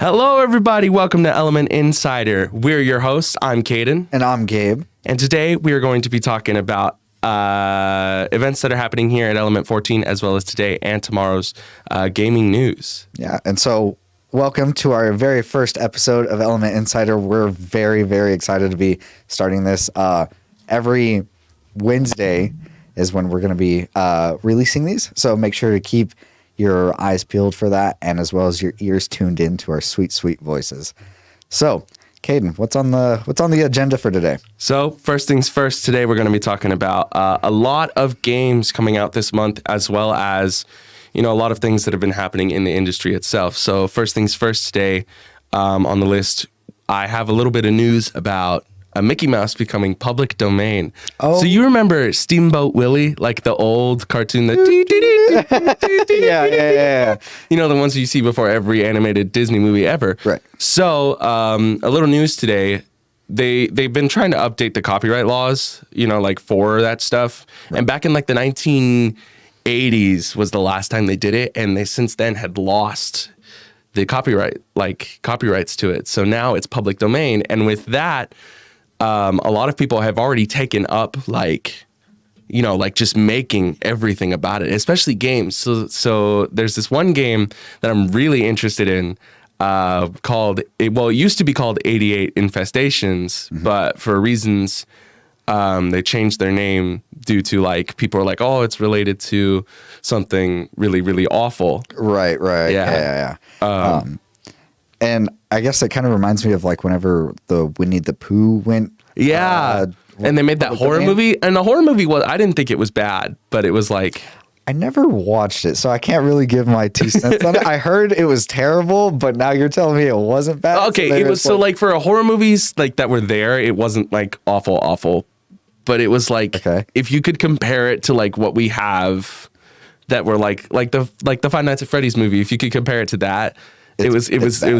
Hello, everybody. Welcome to Element Insider. We're your hosts. I'm Kadin. And I'm Gabe. And today we are going to be talking about events that are happening here at Element 14, as well as today and tomorrow's gaming news. Yeah, and so welcome to our very first episode of Element Insider. We're very, very excited to be starting this. Every Wednesday is when we're going to be releasing these. So make sure to keep your eyes peeled for that, and as well as your ears tuned in to our sweet, sweet voices. So, Kadin, what's on the agenda for today? So, first things first, today we're going to be talking about a lot of games coming out this month, as well as, a lot of things that have been happening in the industry itself. So, first things first today, on the list, I have a little bit of news about a Mickey Mouse becoming public domain. Oh. So you remember Steamboat Willie, like the old cartoon that yeah. The ones you see before every animated Disney movie ever. Right. So a little news today. They've been trying to update the copyright laws, for that stuff. Right. And back in the 1980s was the last time they did it, and they since then had lost the copyrights to it. So now it's public domain, and with that, a lot of people have already taken up just making everything about it, especially games. So there's this one game that I'm really interested in it used to be called 88 Infestations, but for reasons they changed their name due to people are like, oh, it's related to something really, really awful. Right. Yeah. And I guess it kind of reminds me of whenever the Winnie the Pooh went. Yeah. And they made that horror movie. And the horror movie I didn't think it was bad, but it was I never watched it, so I can't really give my 2 cents on it. I heard it was terrible, but now you're telling me it wasn't bad. Okay, so it was for a horror movies that were there, it wasn't awful. But it was okay. If you could compare it to what we have that were like the Five Nights at Freddy's movie, if you could compare it to that, it was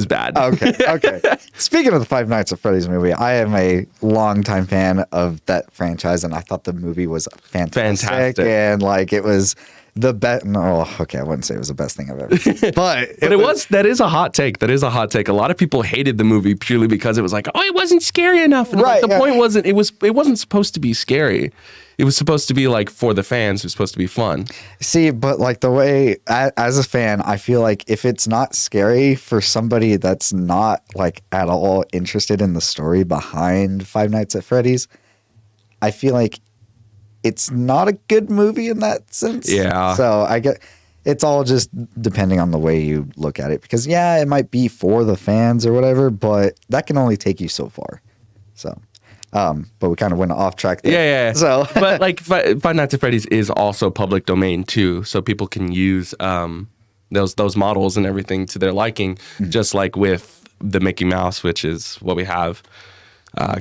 bad. Okay. Speaking of the Five Nights at Freddy's movie, I am a longtime fan of that franchise, and I thought the movie was fantastic. And it was the best. No, okay, I wouldn't say it was the best thing I've ever seen, but that is a hot take. That is a hot take. A lot of people hated the movie purely because it was it wasn't scary enough. And right. The point wasn't it wasn't supposed to be scary. It was supposed to be for the fans. It was supposed to be fun. See, but the way, as a fan, I feel if it's not scary for somebody that's not at all interested in the story behind Five Nights at Freddy's, I feel it's not a good movie in that sense. Yeah. So I get, it's all just depending on the way you look at it, because it might be for the fans or whatever, but that can only take you so far. So. But we kind of went off track there. Yeah. So, but Five Nights at Freddy's is also public domain too, so people can use those models and everything to their liking, just like with the Mickey Mouse, which is what we have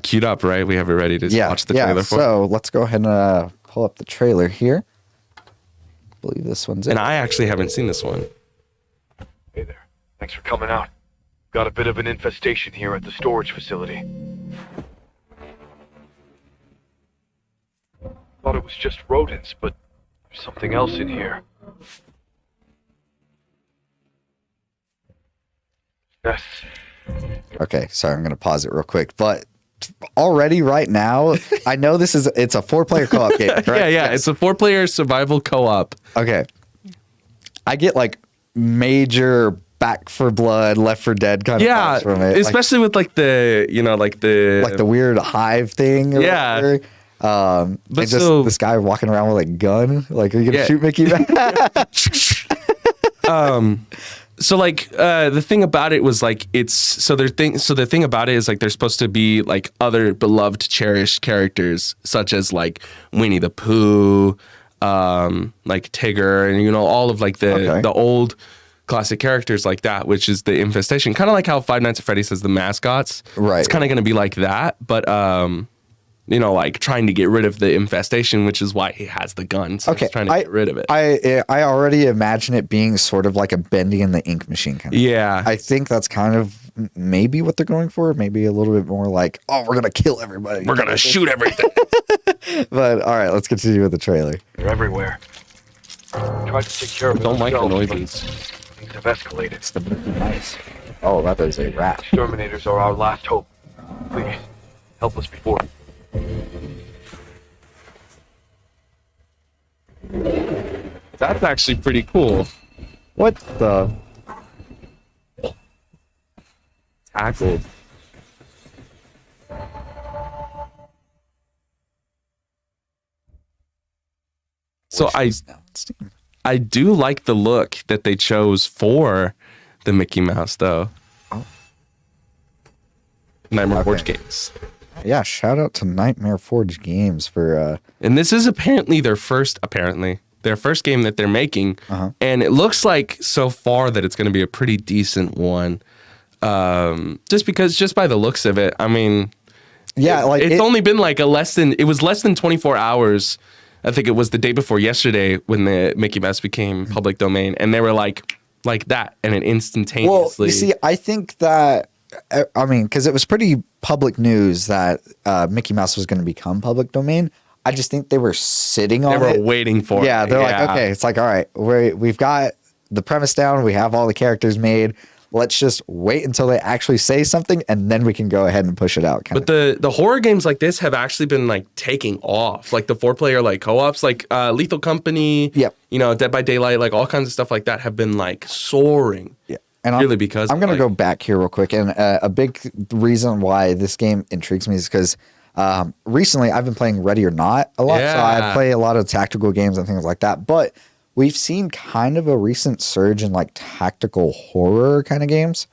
queued up. Right, we have it ready to watch the trailer for. So let's go ahead and pull up the trailer here. I believe this one's it. And I actually haven't seen this one. Hey there, thanks for coming out. Got a bit of an infestation here at the storage facility. Thought it was just rodents, but there's something else in here. Yes. Okay, sorry, I'm going to pause it real quick. But already right now, I know it's a 4-player co-op game, right? Yeah, yes. It's a 4-player survival co-op. Okay. I get major Back for Blood, Left for Dead kind of vibes from it. Especially with the weird hive thing or whatever. But this guy walking around with a gun, are you gonna shoot Mickey? So the thing about it was the thing about it is there's supposed to be other beloved, cherished characters such as Winnie the Pooh, Tigger, and all of the old classic characters like that, which is the infestation. Kind of like how Five Nights at Freddy's has the mascots. Right. It's kind of gonna be like that, but trying to get rid of the infestation, which is why he has the gun. So he's trying to get rid of it. I already imagine it being sort of like a Bendy and the Ink Machine kind of thing. I think that's kind of maybe what they're going for. Maybe a little bit more we're going to kill everybody. We're going to shoot everything. But all right, let's continue with the trailer. They're everywhere. Tried to take care of it. Don't like the noises. Things have escalated. It's the Mickey Mouse. Oh, that is a rat. Exterminators are our last hope. Please, help us before. That's actually pretty cool. What the? Tackled. So I do like the look that they chose for the Mickey Mouse, though. Oh. Nightmare Forge Games. Yeah, shout out to Nightmare Forge Games for And this is apparently their first game that they're making. And it looks like so far that it's going to be a pretty decent one. Just by the looks of it. I mean, yeah, like it's only been like less than 24 hours. I think it was the day before yesterday when the Mickey Mouse became public domain, and they were like that, and it instantaneously. Well, you see, I think that, I mean, because it was pretty public news that Mickey Mouse was going to become public domain. I just think they were sitting on it. They were waiting for it. Yeah, they're like, okay, it's like, all right, we've got the premise down, we have all the characters made. Let's just wait until they actually say something, and then we can go ahead and push it out. But the horror games like this have actually been like taking off. Like the 4-player like co-ops, like Lethal Company. Yep. You know, Dead by Daylight, like all kinds of stuff like that have been like soaring. Yeah. And really because I'm going to go back here real quick. And a big reason why this game intrigues me is because recently I've been playing Ready or Not a lot. Yeah. So I play a lot of tactical games and things like that. But we've seen kind of a recent surge in like tactical horror kind of games.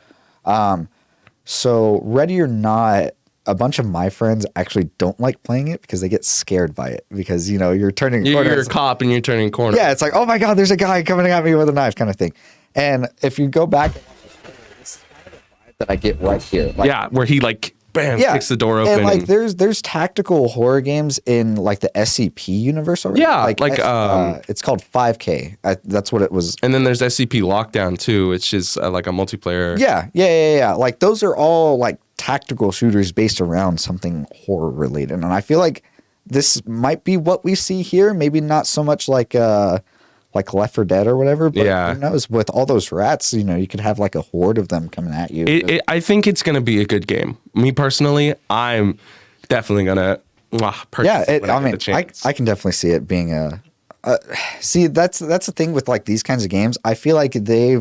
So Ready or Not, a bunch of my friends actually don't like playing it because they get scared by it because, you know, you're turning corners. You're a cop and you're turning corners. Yeah, it's like, oh my God, there's a guy coming at me with a knife kind of thing. And if you go back, this is kind of the vibe that I get right here. Like, yeah, where he like bam kicks the door open. And like there's tactical horror games in like the SCP universe already. Yeah, it's called 5K. That's what it was. And then there's SCP Lockdown too, which is like a multiplayer. Yeah. Like those are all like tactical shooters based around something horror related. And I feel like this might be what we see here. Maybe not so much like Left 4 Dead or whatever, but who knows? With all those rats, you know, you could have like a horde of them coming at you. I think it's going to be a good game. Me personally, I'm definitely going to purchase it when I get the chance. I can definitely see it being a see, that's the thing with like these kinds of games. I feel like they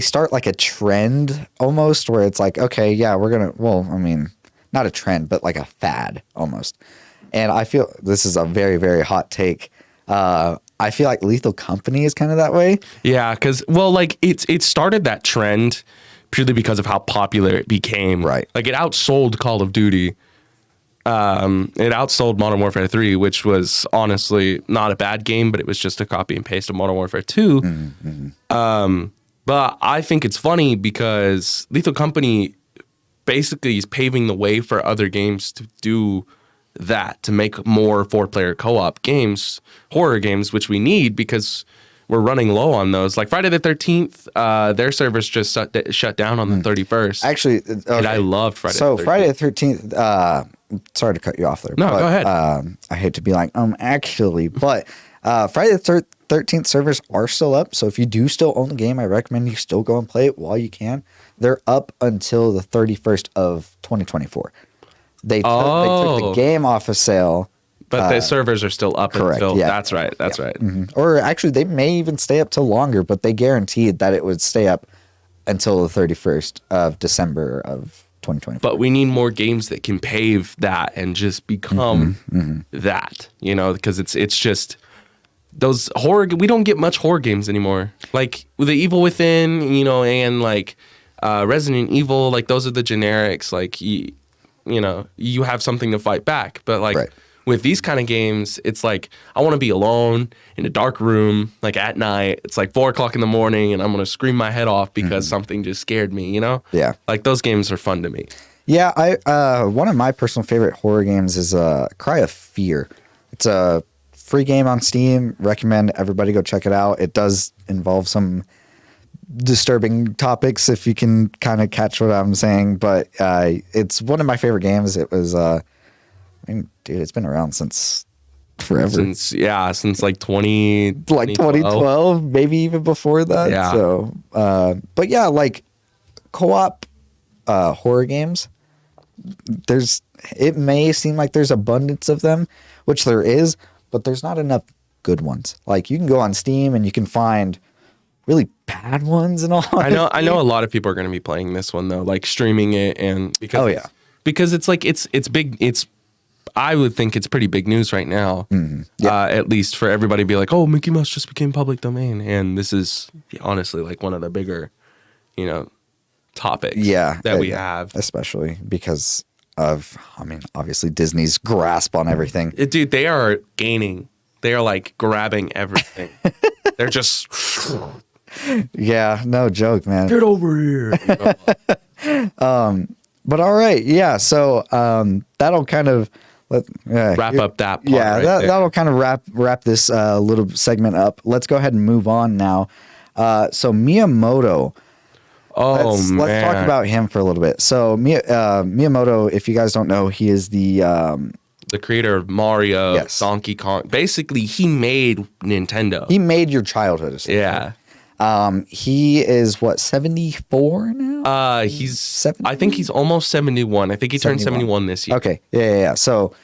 start like a trend almost where it's like, okay, yeah, we're going to, well, I mean, not a trend, but like a fad almost. And I feel this is a very, very hot take. I feel like Lethal Company is kind of that way. Yeah, because like it started that trend purely because of how popular it became. Right. Like it outsold Call of Duty. It outsold Modern Warfare 3, which was honestly not a bad game, but it was just a copy and paste of Modern Warfare 2. Mm-hmm. But I think it's funny because Lethal Company basically is paving the way for other games to do that, to make more 4-player co-op games, horror games, which we need because we're running low on those. Like Friday the 13th, their servers just shut down on the 31st. Actually, okay. And I loved Friday the 13th. So Friday the 13th, sorry to cut you off there. No, go ahead. I hate to be like, actually, but Friday the 13th servers are still up. So if you do still own the game, I recommend you still go and play it while you can. They're up until the 31st of 2024. They took the game off of sale. But the servers are still up until... Yeah. That's right. That's right. Mm-hmm. Or actually, they may even stay up till longer, but they guaranteed that it would stay up until the 31st of December of 2024. But we need more games that can pave that and just become that, you know, because it's just... Those horror... We don't get much horror games anymore. Like, The Evil Within, you know, and like Resident Evil, like those are the generics. Like... You know, you have something to fight back. But like with these kind of games, it's like I want to be alone in a dark room, like at night. It's like 4:00 in the morning, and I'm gonna scream my head off because something just scared me. You know? Yeah. Like those games are fun to me. Yeah, one of my personal favorite horror games is Cry of Fear. It's a free game on Steam. Recommend everybody go check it out. It does involve some disturbing topics if you can kind of catch what I'm saying, but it's one of my favorite games. It was I mean, dude, it's been around since forever. Since like 2012, maybe even before that. Yeah. So but yeah, like co-op horror games, it may seem like there's abundance of them, which there is, but there's not enough good ones. Like you can go on Steam and you can find really bad ones and all. I know a lot of people are going to be playing this one though, like streaming it, and because it's like it's big. I would think it's pretty big news right now, at least for everybody to be like, oh, Mickey Mouse just became public domain. And this is honestly like one of the bigger, topics that we have. Especially because of, obviously Disney's grasp on everything. Dude, they are gaining. They are like grabbing everything. They're just... Yeah, no joke, man. Get over here. But all right, yeah, so that'll kind of... wrap up that part. Yeah, that'll kind of wrap this little segment up. Let's go ahead and move on now. So Miyamoto. Let's talk about him for a little bit. So Miyamoto, if you guys don't know, he is the creator of Mario, yes. Donkey Kong. Basically, he made Nintendo. He made your childhood. Essentially. Yeah. He is what, 74 now? He's 70? I think he's almost 71. I think he turned 71 this year. Okay. Yeah. So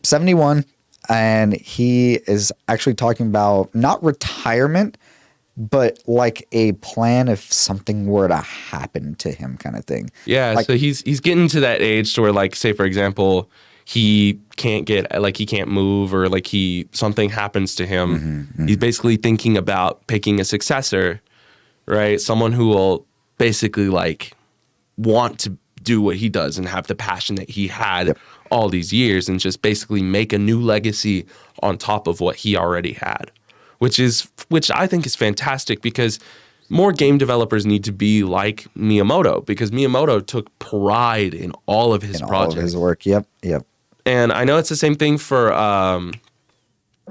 71, and he is actually talking about not retirement, but like a plan if something were to happen to him, kind of thing. Yeah. Like, so he's getting to that age to where, like, say for example, he can't move, or like something happens to him. He's basically thinking about picking a successor, right? Someone who will basically like want to do what he does and have the passion that he had all these years, and just basically make a new legacy on top of what he already had, which I think is fantastic, because more game developers need to be like Miyamoto, because Miyamoto took pride in all of his projects. All of his work. Yep. And I know it's the same thing for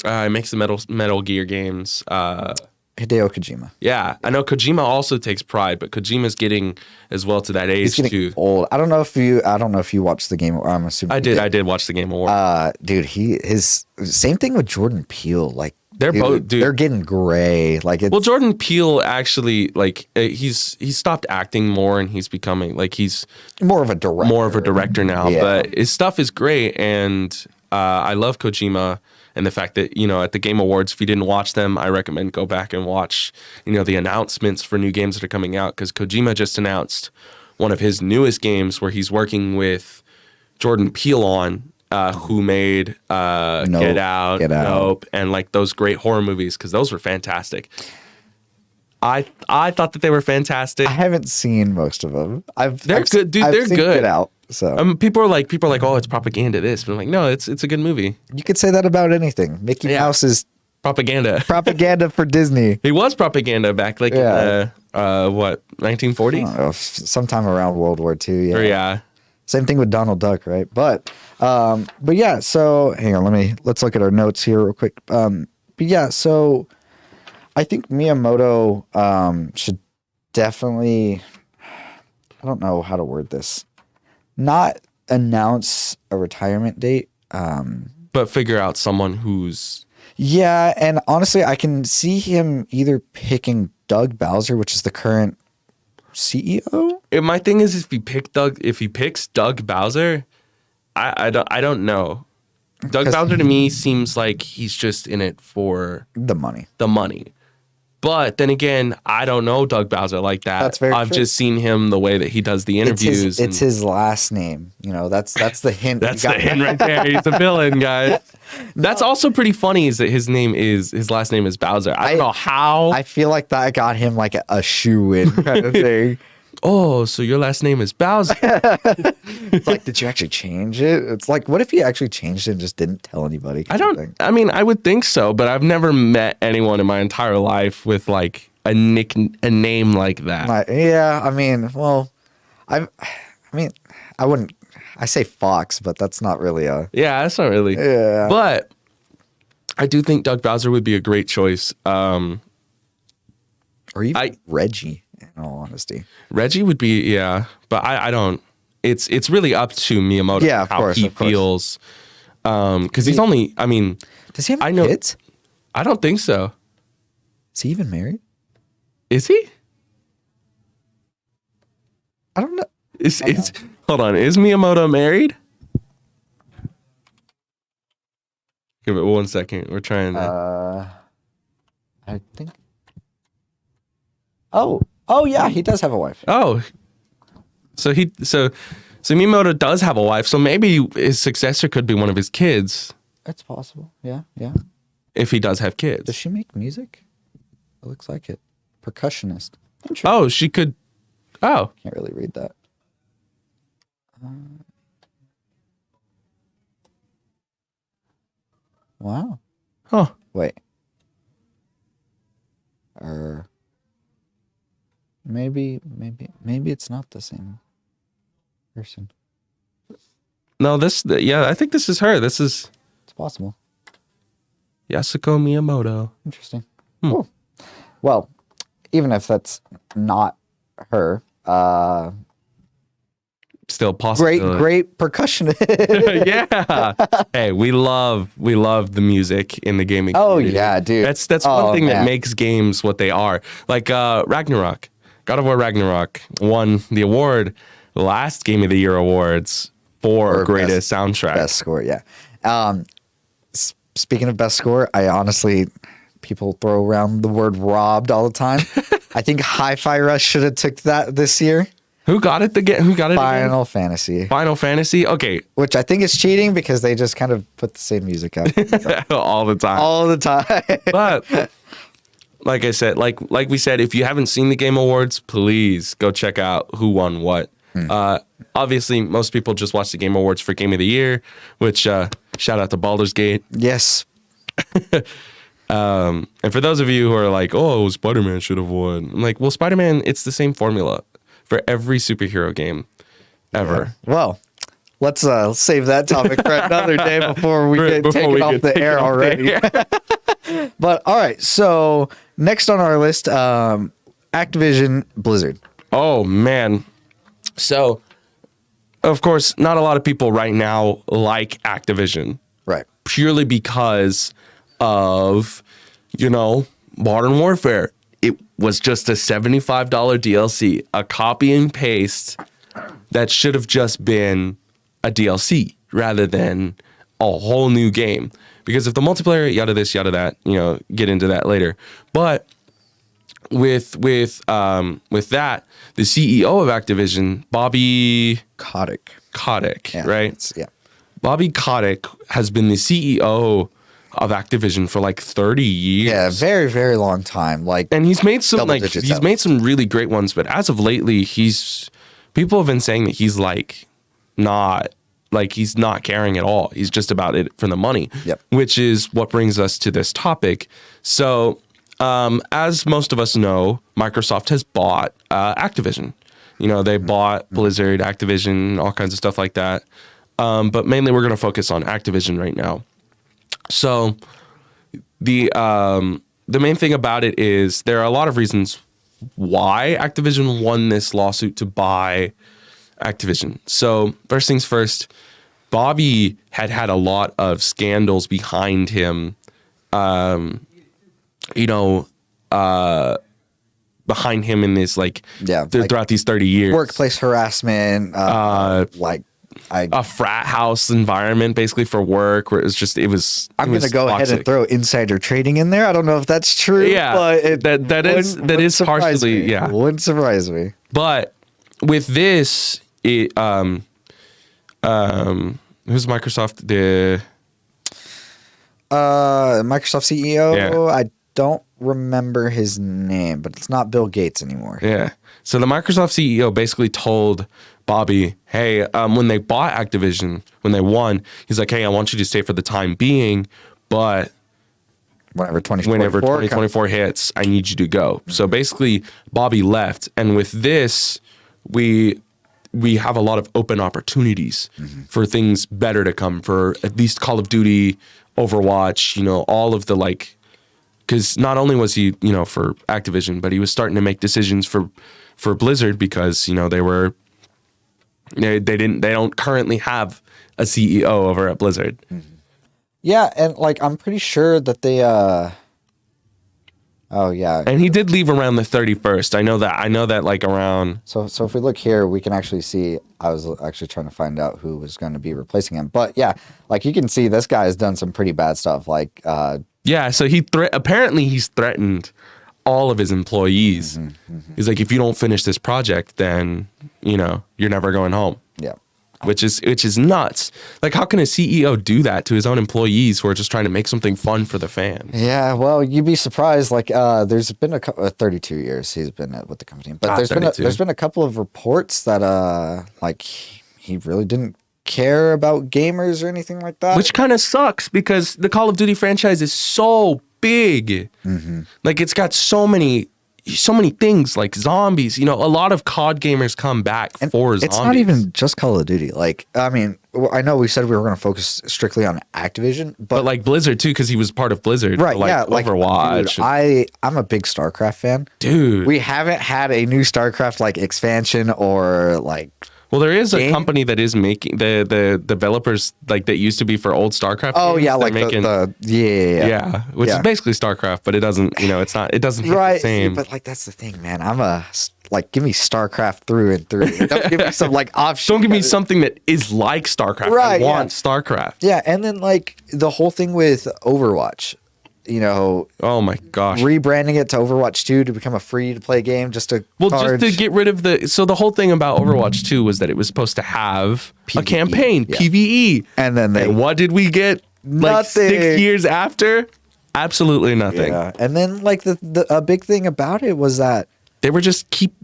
he makes the Metal Gear games. Hideo Kojima. Yeah, I know Kojima also takes pride, but Kojima's getting as well to that age. He's getting old. I don't know if you watched the Game. I'm assuming I did watch the Game Award. Dude, his same thing with Jordan Peele. Like they're getting gray. Like Jordan Peele actually, like, he's stopped acting more, and he's becoming like he's more of a director now. Yeah. But his stuff is great, and I love Kojima. And the fact that, at the Game Awards, if you didn't watch them, I recommend go back and watch, the announcements for new games that are coming out, because Kojima just announced one of his newest games where he's working with Jordan Peele on, who made Get Out, Nope, and like those great horror movies, because those were fantastic. I thought that they were fantastic. I haven't seen most of them. They're good, dude. They're good. Get Out. So people are like, oh, it's propaganda. But I'm like, no, it's a good movie. You could say that about anything. Mickey Mouse is propaganda. Propaganda for Disney. He was propaganda back in 1940? Sometime around World War II. Yeah. Yeah. Same thing with Donald Duck, right? But yeah. So hang on, let's look at our notes here real quick. But yeah, so I think Miyamoto should definitely. I don't know how to word this. Not announce a retirement date, but figure out someone who's... Yeah, and honestly, I can see him either picking Doug Bowser, which is the current CEO. My thing is, if he picks Doug Bowser, I don't know. Doug Bowser to me seems like he's just in it for the money. But then again, I don't know Doug Bowser like that. That's very I've true. just seen him the way that he does the interviews. It's his last name. That's the hint. That's the hint right there. He's a villain, guys. That's also pretty funny, is that his last name is Bowser. I don't know how. I feel like that got him like a shoe-in kind of thing. Oh, so your last name is Bowser. It's like, did you actually change it? It's like, what if he actually changed it and just didn't tell anybody? I would think so, but I've never met anyone in my entire life with like a name like that. I wouldn't. I say Fox, but that's not really a. Yeah, that's not really. Yeah. But I do think Doug Bowser would be a great choice. Or even Reggie. In all honesty, Reggie would be, yeah, but I don't. It's really up to Miyamoto. Yeah, how he feels. Because he's only. Does he have kids? I don't think so. Is he even married? Is he? Hold on. Is Miyamoto married? Give it 1 second. We're trying to. I think. Oh, yeah, he does have a wife. Oh, so Miyamoto does have a wife. So maybe his successor could be one of his kids. It's possible. Yeah. If he does have kids. Does she make music? It looks like it. Percussionist. Oh, she could. Oh, Can't really read that. Wow. huh. Wait. Maybe it's not the same person. No, I think this is her. This is It's possible. Yasuko Miyamoto. Interesting. Cool. Well, even if that's not her, Still possible. great percussionist. Yeah. Hey, we love the music in the gaming Oh community. yeah, dude. That's one thing that man. makes games what they are. Like Ragnarok. God of War Ragnarok won the award, last Game of the Year awards for greatest soundtrack. Best score, yeah. Speaking of best score, I honestly, people throw around the word robbed all the time. I think Hi-Fi Rush should have took that this year. Who got it again? Final Fantasy. Final Fantasy? Okay. Which I think is cheating because they just kind of put the same music out. All the time. All the time. But like I said, like we said, if you haven't seen the Game Awards, please go check out who won what. Obviously, most people just watch the Game Awards for Game of the Year, which shout out to Baldur's Gate. Yes. And for those of you who are like, oh, Spider-Man should have won. I'm like, well, Spider-Man, it's the same formula for every superhero game ever. Yeah. Well, let's save that topic for another day before we get taken off the air already. But all right, so next on our list, Activision Blizzard. Oh, man. So, of course, not a lot of people right now like Activision. Right. Purely because of, Modern Warfare. It was just a $75 DLC, a copy and paste that should have just been a DLC rather than a whole new game. Because if the multiplayer, yada this, yada that, get into that later. But with that, the CEO of Activision, Bobby Kotick, Yeah, right? Yeah. Bobby Kotick has been the CEO of Activision for like 30 years. Yeah, very, very long time. And he's made some double-digit made some really great ones, but as of lately, people have been saying that he's he's not caring at all. He's just about it for the money. Yep. Which is what brings us to this topic. So, as most of us know, Microsoft has bought Activision. They bought Blizzard, Activision, all kinds of stuff like that. But mainly we're going to focus on Activision right now. So the main thing about it is there are a lot of reasons why Activision won this lawsuit to buy Activision. So first things first, Bobby had a lot of scandals behind him, behind him in this throughout these 30 years. Workplace harassment, a frat house environment basically for work where I'm going to go ahead and throw insider trading in there. I don't know if that's true. Yeah, but that is partially, yeah. Wouldn't surprise me. But with this, who's Microsoft? Microsoft CEO, Yeah. I don't remember his name, but it's not Bill Gates anymore. Yeah. So the Microsoft CEO basically told Bobby, hey, when they bought Activision, when they won, he's like, hey, I want you to stay for the time being, but whenever 2024 hits, I need you to go. Mm-hmm. So basically, Bobby left. And with this, we have a lot of open opportunities for things better to come, for at least Call of Duty, Overwatch, all of the because not only was he, for Activision, but he was starting to make decisions for Blizzard because, they don't currently have a CEO over at Blizzard. Yeah, and I'm pretty sure that they Oh yeah. And he did leave around the 31st. I know that like around. So if we look here, we can actually see. I was actually trying to find out who was going to be replacing him. But yeah, like you can see, this guy has done some pretty bad stuff. Like Yeah, so apparently he's threatened all of his employees. He's like, if you don't finish this project, then you're never going home. yeah. Which is nuts. Like, how can a CEO do that to his own employees who are just trying to make something fun for the fans? Yeah, well, you'd be surprised. Like, there's been 32 years he's been with the company, but there's been a couple of reports that like he really didn't care about gamers or anything like that. Which kind of sucks because the Call of Duty franchise is so big. Like, it's got so many things like zombies. A lot of COD gamers come back for zombies. It's not even just Call of Duty. Like, I mean, I know we said we were going to focus strictly on Activision, but like Blizzard too, because he was part of Blizzard. Right? Like yeah, Overwatch. Dude, I'm a big StarCraft fan, dude. We haven't had a new StarCraft like expansion or like. Well, there is a company that is making the developers like that used to be for old StarCraft. Oh games, yeah, like making, yeah, which is basically StarCraft, but it doesn't. It doesn't hit the same. But like that's the thing, man. Give me StarCraft through and through. Don't give me some like option. Don't give me something that is like StarCraft. Right, I want StarCraft. Yeah, and then like the whole thing with Overwatch. Oh my gosh, rebranding it to Overwatch 2 to become a free-to-play game just to get rid of the whole thing about Overwatch 2 was that it was supposed to have PvE, a campaign, PvE. And what did we get? Like 6 years after? Absolutely nothing. Yeah. And then like a big thing about it was that they were just keep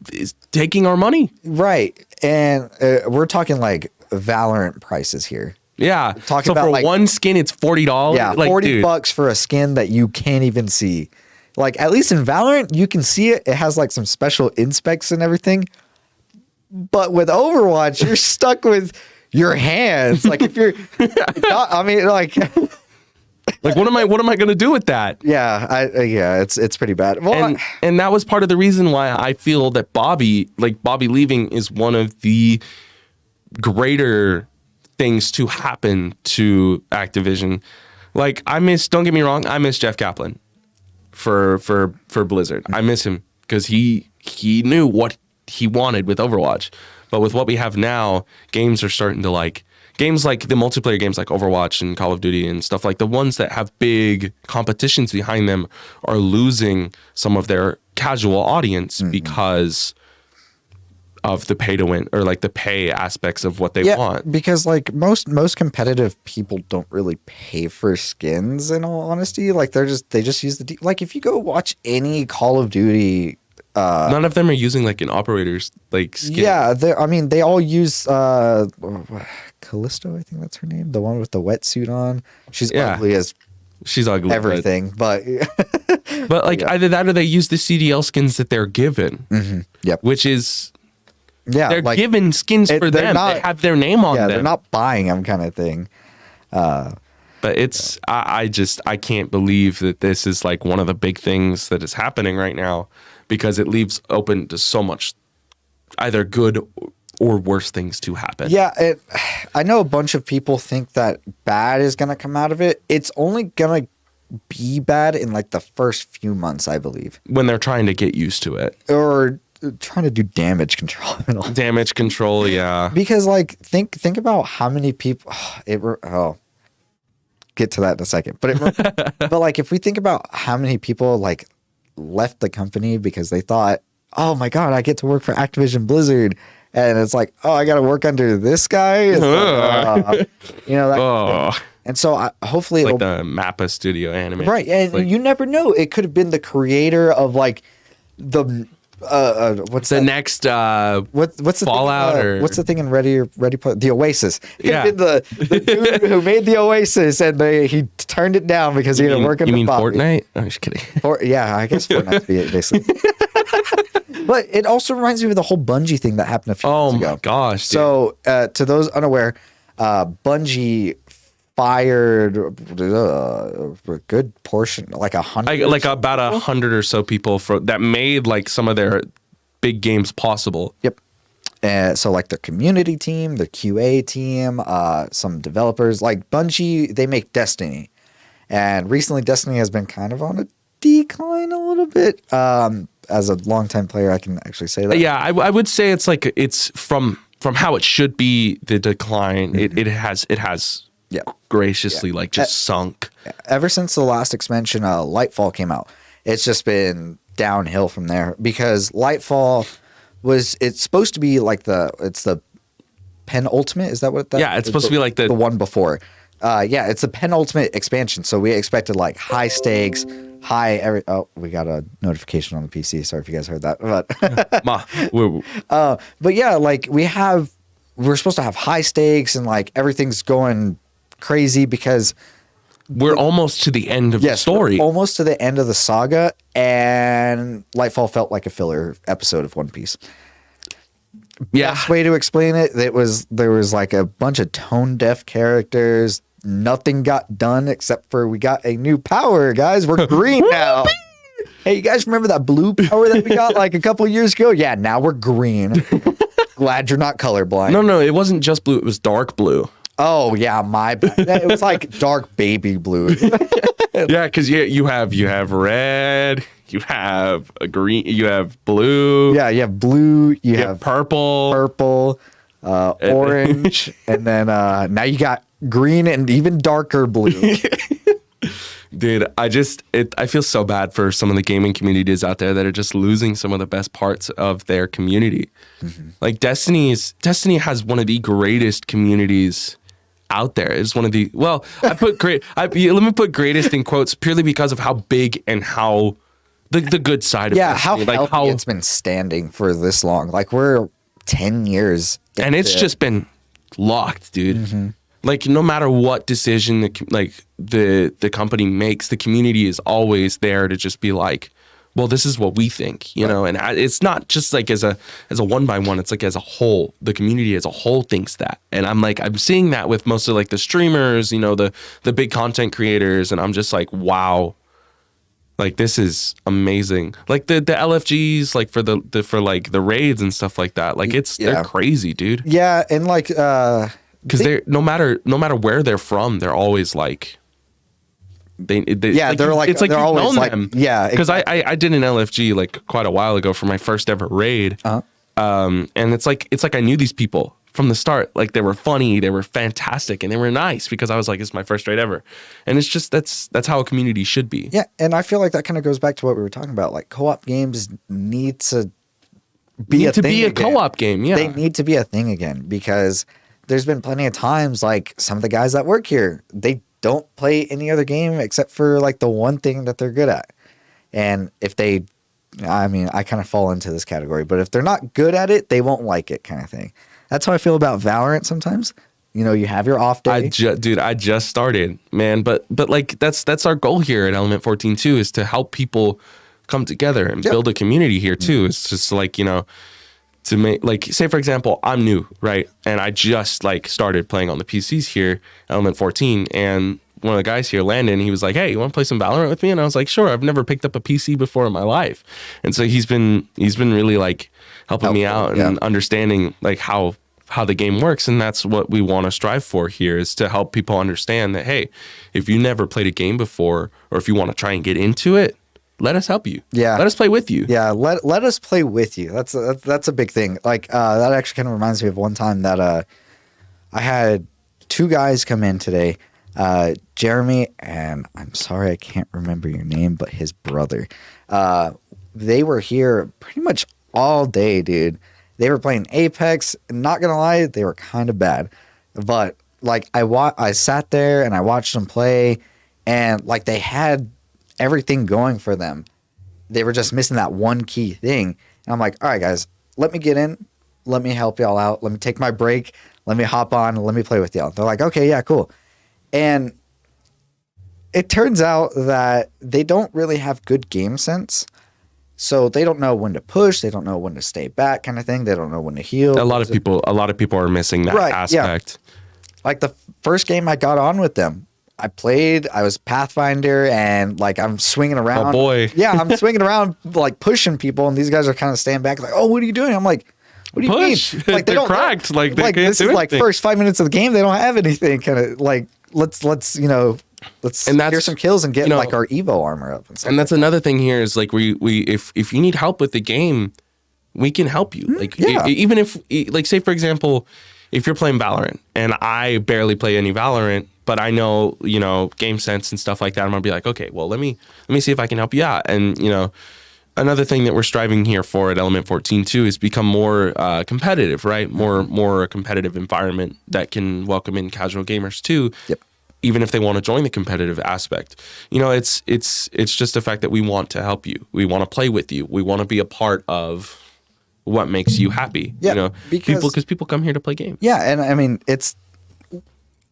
taking our money. Right. And we're talking like Valorant prices here. Yeah. Talking about for like one skin, it's $40. Yeah, like, $40 for a skin that you can't even see. Like at least in Valorant, you can see it. It has like some special inspects and everything. But with Overwatch, you're stuck with your hands. Like if you're, I mean, like, like what am I gonna do with that? Yeah, it's pretty bad. Well, and that was part of the reason why I feel that Bobby leaving is one of the greater things to happen to Activision. Like don't get me wrong, I miss Jeff Kaplan for Blizzard. I miss him because he knew what he wanted with Overwatch. But with what we have now, games are starting to games like the multiplayer games like Overwatch and Call of Duty and stuff, like the ones that have big competitions behind them are losing some of their casual audience because of the pay to win or like the pay aspects of what they want. Because like most competitive people don't really pay for skins in all honesty. Like they just use like if you go watch any Call of Duty, none of them are using like an operator's like skin. Yeah, they all use Callisto, I think that's her name, the one with the wetsuit on. She's ugly as everything, but like either that or they use the CDL skins that they're given. Yep. Which is they're like, given skins for them. They have their name on them. They're not buying them kind of thing. But it's I can't believe that this is like one of the big things that is happening right now, because it leaves open to so much either good or worse things to happen. Yeah, I know a bunch of people think that bad is going to come out of it. It's only going to be bad in like the first few months, I believe. When they're trying to get used to it. Or trying to do damage control and all. Damage control, yeah. Because like think about how many people get to that in a second. But like if we think about how many people like left the company because they thought, "Oh my god, I get to work for Activision Blizzard." And it's like, "Oh, I got to work under this guy." Like, and so hopefully it's like the Mappa Studio anime. Right. And like, you never know, it could have been the creator of like the what's the that? Next what's the Fallout thing, or what's the thing in Ready the Oasis? Yeah, the dude who made the Oasis and he turned it down because he had to work in the Fortnite? I'm just kidding. Yeah, I guess Fortnite's basically. But it also reminds me of the whole Bungie thing that happened a few years ago. Oh my gosh! Dude. So to those unaware, Bungie fired a good portion, like 100, like about 100 or so people that made like some of their big games possible. Yep. So like their community team, their QA team, some developers. Like Bungie, they make Destiny, and recently Destiny has been kind of on a decline a little bit. As a longtime player, I can actually say that. Yeah, I would say it's like it's from how it should be. The decline it has Yeah. graciously like just sunk. Ever since the last expansion, Lightfall came out, it's just been downhill from there because Lightfall it's supposed to be like it's the penultimate. Is that what that? Yeah, it's supposed to be like the one before. It's the penultimate expansion. So we expected like high stakes, we got a notification on the PC. Sorry if you guys heard that. But yeah, like we're supposed to have high stakes and like everything's going crazy because we're almost to the end of the story. We're almost to the end of the saga, and Lightfall felt like a filler episode of One Piece. Yeah. Best way to explain it, there was like a bunch of tone deaf characters. Nothing got done except for we got a new power, guys. We're green now. Hey, you guys remember that blue power that we got like a couple years ago? Yeah, now we're green. Glad you're not colorblind. No, it wasn't just blue. It was dark blue. Oh yeah, my bad. It was like dark baby blue. Yeah, because you have red, you have a green, you have blue. Yeah, you have blue, you have purple, orange, and then now you got green and even darker blue. Dude, I feel so bad for some of the gaming communities out there that are just losing some of the best parts of their community. Mm-hmm. Like Destiny has one of the greatest communities out there. It's one of the let me put greatest in quotes purely because of how big and how the good side of Destiny. how it's been standing for this long. Like we're 10 years and it's just been locked, dude. Mm-hmm. Like no matter what decision the company makes, the community is always there to just be like, well, this is what we think, you know, and it's not just like as a one by one. It's like as a whole, the community as a whole thinks that, and I'm seeing that with most of like the streamers, you know, the big content creators, and I'm just like, wow, like this is amazing. Like the LFGs, like for the raids and stuff like that, like they're crazy, dude. Yeah, and like because they're no matter where they're from, they're always like. They're like it's like they're always like them. Yeah, because exactly. I did an LFG like quite a while ago for my first ever raid, and it's like I knew these people from the start. Like they were funny, they were fantastic, and they were nice because I was like, it's my first raid ever, and it's just that's how a community should be. Yeah, and I feel like that kind of goes back to what we were talking about. Like co-op games need to be a co-op game. Yeah, they need to be a thing again because there's been plenty of times like some of the guys that work here they don't play any other game except for like the one thing that they're good at. And if I kind of fall into this category, but if they're not good at it, they won't like it kind of thing. That's how I feel about Valorant sometimes. You know, you have your off day. I just started, man. But like that's our goal here at Element 14 too, is to help people come together and build a community here too. It's just like, you know, to make, like, say for example, I'm new, right? And I just like started playing on the PCs here, Element 14, and one of the guys here, Landon, he was like, hey, you want to play some Valorant with me? And I was like, sure. I've never picked up a PC before in my life. And so he's been really like helping me out and understanding like how the game works. And that's what we want to strive for here, is to help people understand that, hey, if you never played a game before, or if you want to try and get into it, let us help you. Yeah. Let us play with you. Yeah. Let us play with you. That's a big thing. Like, that actually kind of reminds me of one time that, I had two guys come in today, Jeremy, and I'm sorry, I can't remember your name, but his brother, they were here pretty much all day, dude. They were playing Apex. Not gonna lie, they were kind of bad, but like I sat there and I watched them play, and like they had everything going for them. They were just missing that one key thing. And I'm like, all right, guys, let me get in. Let me help y'all out. Let me take my break. Let me hop on. Let me play with y'all. They're like, okay, yeah, cool. And it turns out that they don't really have good game sense. So they don't know when to push. They don't know when to stay back, kind of thing. They don't know when to heal. A lot of people are missing that aspect. Yeah. Like the first game I got on with them, I was Pathfinder, and like I'm swinging around. Oh boy. Yeah, I'm swinging around like pushing people, and these guys are kind of standing back like, oh, what are you doing? I'm like, what do you mean? Like they're cracked. Like they can't this do is anything. like first 5 minutes of the game, they don't have anything. Kind of like let's let's And that's- hear some kills and get you know, like our Evo armor up. And that's another thing here is like we if you need help with the game, we can help you. Like yeah. even if like say for example, if you're playing Valorant and I barely play any Valorant, but I know, game sense and stuff like that, I'm gonna be like, okay, well let me see if I can help you out. And another thing that we're striving here for at Element 14 too is become more competitive, right? More a competitive environment that can welcome in casual gamers too. Yep. Even if they want to join the competitive aspect. It's just the fact that we want to help you. We want to play with you. We want to be a part of what makes you happy. Yeah, because people come here to play games. Yeah, and I mean, it's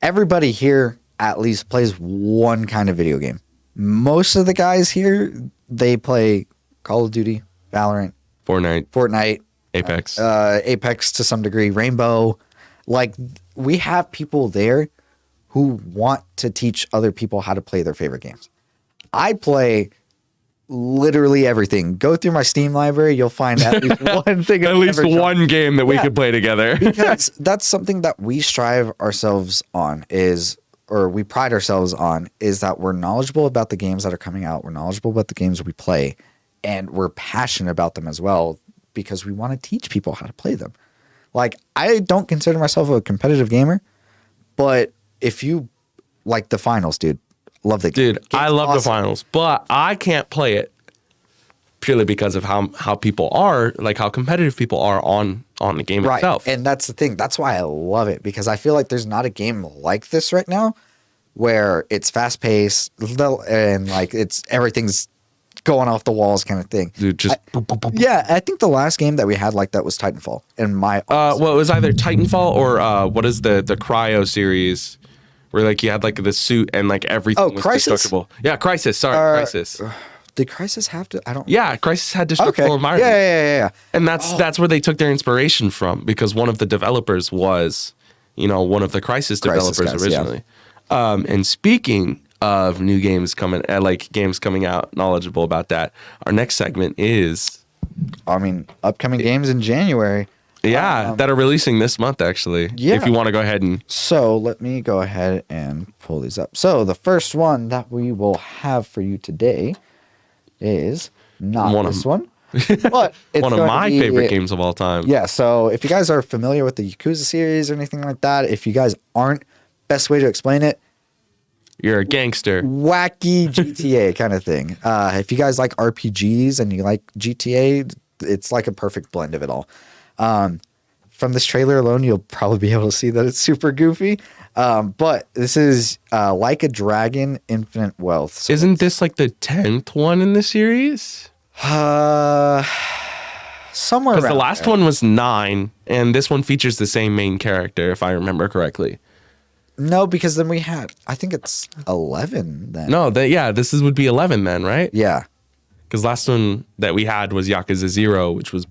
everybody here at least plays one kind of video game. Most of the guys here, they play Call of Duty, Valorant, Fortnite, Apex. Apex to some degree, Rainbow. Like, we have people there who want to teach other people how to play their favorite games. I play literally everything. Go through my Steam library, you'll find at least one thing. At least one game that we could play together. Because that's something that we strive ourselves on or we pride ourselves on, is that we're knowledgeable about the games that are coming out. We're knowledgeable about the games we play, and we're passionate about them as well because we want to teach people how to play them. Like, I don't consider myself a competitive gamer, but if you like the finals, dude, love the game. Dude, I love the finals, but I can't play it purely because of how people are, like how competitive people are on the game itself. And that's the thing. That's why I love it, because I feel like there's not a game like this right now where it's fast paced and like everything's going off the walls kind of thing. Dude, just yeah, I think the last game that we had like that was Titanfall. And well, it was either Titanfall or what is the Cryo series, where like you had like the suit and like everything was Crisis? destructible. Yeah, Crisis. Sorry, Crisis. Did Crisis have to? I don't. Yeah, Crisis had destructible environment. Yeah. And that's where they took their inspiration from, because one of the developers was, one of the Crisis developers guys, originally. Yeah. And speaking of new games coming, games coming out, knowledgeable about that, our next segment is, upcoming games in January. Yeah, that are releasing this month, actually. Yeah. If you want to go ahead and... So let me go ahead and pull these up. So the first one that we will have for you today is not this one, but it's one of my favorite games of all time. Yeah, so if you guys are familiar with the Yakuza series or anything like that, if you guys aren't, best way to explain it, you're a gangster. Wacky GTA kind of thing. If you guys like RPGs and you like GTA, it's like a perfect blend of it all. From this trailer alone, you'll probably be able to see that it's super goofy. But this is Like a Dragon, Infinite Wealth. So isn't this like the 10th one in the series? Somewhere because the around last there. one was 9, and this one features the same main character, if I remember correctly. No, because then we had, I think it's 11 then. No, this would be 11 then, right? Yeah. Because last one that we had was Yakuza 0, which was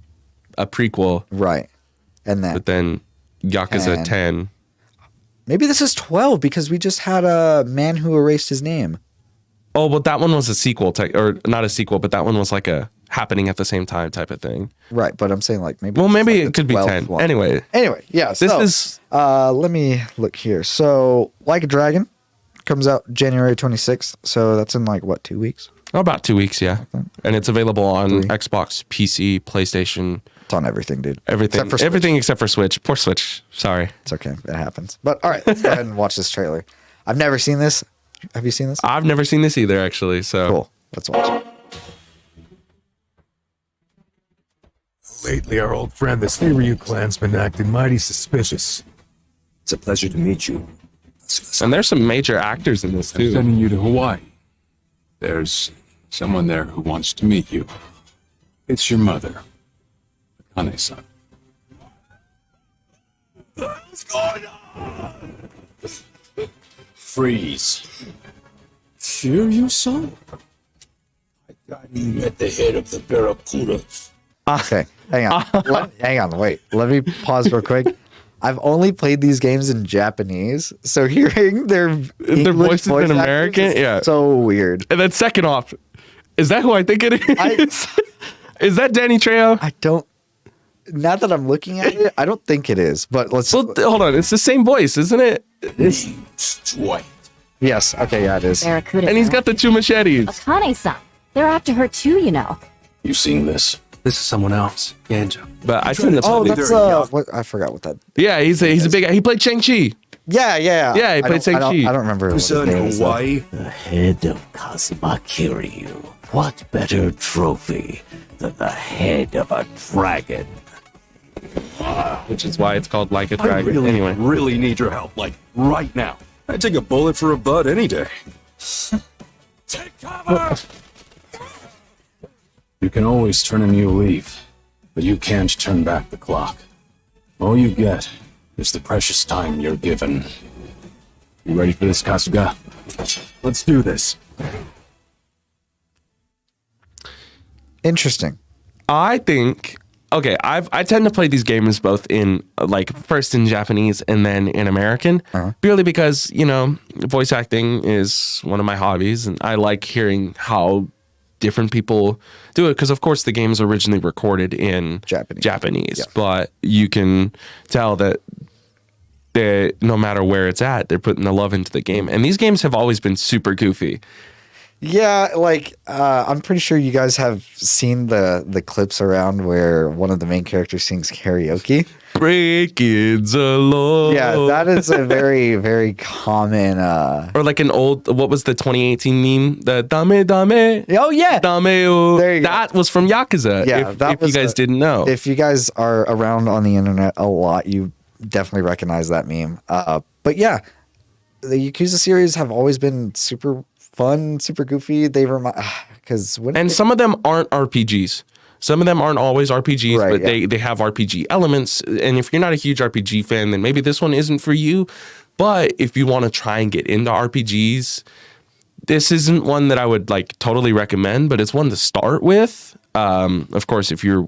a prequel. Right. And then. But then Yakuza 10. Maybe this is 12 because we just had a Man Who Erased His Name. Oh, but that one was a sequel, or not a sequel, but that one was like a happening at the same time type of thing. Right, but I'm saying like maybe. Well, maybe like it could be 10. one. Anyway, yeah. This is. Let me look here. So, Like a Dragon comes out January 26th. So that's in like what, 2 weeks? About 2 weeks, yeah. And it's available on Xbox, PC, PlayStation. It's on everything, dude. Everything except for Switch. Poor Switch. Sorry. It's okay. It happens. But all right, let's go ahead and watch this trailer. I've never seen this. Have you seen this? I've never seen this either, actually. So cool. Let's watch it. Lately, our old friend, the Steamboat clan's been acting mighty suspicious. It's a pleasure to meet you. And there's some major actors in this I'm too. sending you to Hawaii. There's someone there who wants to meet you. It's your mother, Akane-san. What's going on? Freeze. Fear you, son? I got you at the head of the Barracudas. Okay, hang on. Hang on, wait. Let me pause real quick. I've only played these games in Japanese, so hearing their English voices in American, is so weird. And then second off, is that who I think it is? Is that Danny Trejo? I don't. Now that I'm looking at it, I don't think it is. But let's. Well, hold on. It's the same voice, isn't it? Name's Dwight. Yes. Okay. Yeah, it is. Barracuda. And he's got the 2 machetes. Akane-san. They're after her too, you know. You seen this? This is someone else. Yanja. But I think Oh, that's that's what I forgot what that. yeah. He's a big guy. He played Shang-Chi. Yeah. Yeah, he played Shang-Chi. I don't remember. What his name is, though. The head of Kazuma Kiryu. What better trophy than the head of a dragon? Which is why it's called Like a I Dragon. Anyway. really need your help, like right now. I'd take a bullet for a bud any day. Take cover! You can always turn a new leaf, but you can't turn back the clock. All you get is the precious time you're given. You ready for this, Kasuga? Let's do this. Interesting. I think okay. I tend to play these games both in like first in Japanese and then in American, purely because voice acting is one of my hobbies, and I like hearing how different people do it. Because of course the game's originally recorded in Japanese, but you can tell that no matter where it's at, they're putting the love into the game. And these games have always been super goofy. Yeah, like I'm pretty sure you guys have seen the clips around where one of the main characters sings karaoke. Breaking the law. Yeah, that is a very, very common. Or like an old, what was the 2018 meme? The dame dame. Oh yeah, Dame. There you go. That was from Yakuza. Yeah, if you guys didn't know. If you guys are around on the internet a lot, you definitely recognize that meme. But yeah, the Yakuza series have always been super fun, super goofy. They remind because some of them aren't RPGs. Some of them aren't always RPGs, Right, but yeah. they have RPG elements. And if you're not a huge RPG fan, then maybe this one isn't for you. But if you want to try and get into RPGs, this isn't one that I would like totally recommend, but it's one to start with. Of course, if you're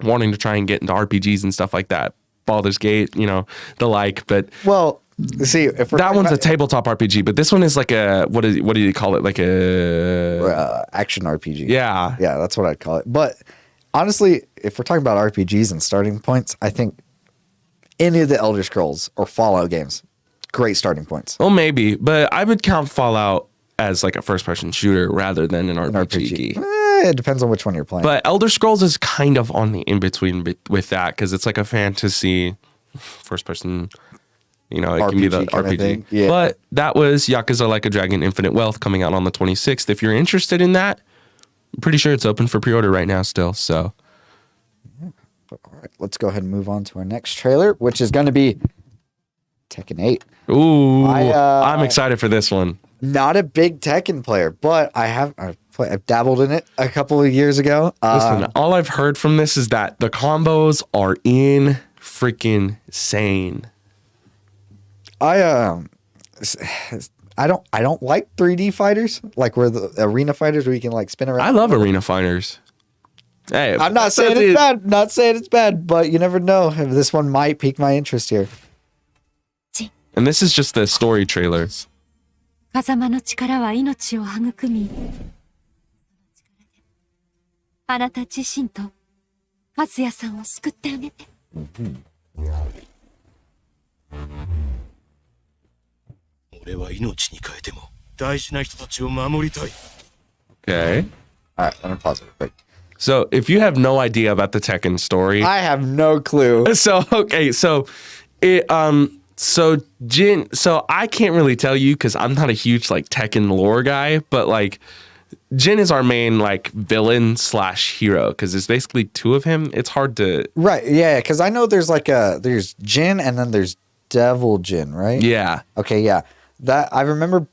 wanting to try and get into RPGs and stuff like that, Baldur's Gate, the like. But well, see, if we're that talking one's a about, tabletop RPG, but this one is like a what do you call it? Like a action RPG. yeah. Yeah, that's what I'd call it. But honestly, if we're talking about RPGs and starting points, I think any of the Elder Scrolls or Fallout games, great starting points. Well, maybe, but I would count Fallout as like a first-person shooter rather than an RPG. It depends on which one you're playing. But Elder Scrolls is kind of on the in-between with that because it's like a fantasy first-person, it can be the RPG kind of RPG. thing. Yeah. But that was Yakuza Like a Dragon Infinite Wealth coming out on the 26th. If you're interested in that, I'm pretty sure it's open for pre-order right now still, so. All right, let's go ahead and move on to our next trailer, which is going to be Tekken 8. Ooh, I, I'm excited for this one. Not a big Tekken player, but I've dabbled in it a couple of years ago. Listen, all I've heard from this is that the combos are in freaking sane. I don't like 3D fighters, like where the arena fighters where you can like spin around. I love arena fighters. Hey, I'm not saying it's bad. Not saying it's bad, but you never know. This one might pique my interest here. And this is just the story trailer. 風間の力は命を育み、あなた自身と和也さんを救ってあげて。俺は命に変えても大事な人たちを守りたい。 Okay. All right, let me pause it quick. So if you have no idea about the Tekken story, I have no clue. so Jin, so I can't really tell you because I'm not a huge like Tekken lore guy, but like Jin is our main like villain / hero because there's basically two of him. It's hard to Right, yeah, because I know there's there's Jin and then there's Devil Jin, right? yeah. Okay, yeah. That I remember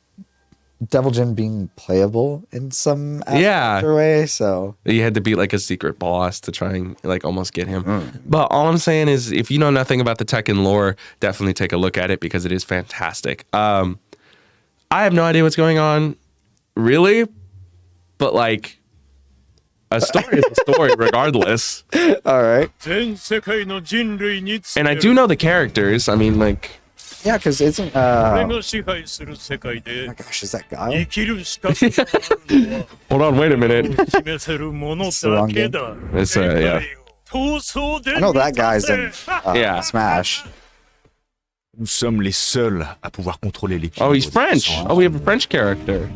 Devil Jin being playable in some aspect or way, so You had to beat like a secret boss to try and like almost get him. But all I'm saying is if you know nothing about the Tekken lore, definitely take a look at it because it is fantastic. I have no idea what's going on, really, but like a story is a story regardless. all right. And I do know the characters. I mean, like Yeah, because isn't oh my gosh, is that guy? hold on, wait a minute. It's the wrong game. It's yeah. I know that guy's in Yeah. Smash. Nous sommes les seuls à pouvoir contrôler l'équilibre. Oh, he's French. Oh, we have a French character.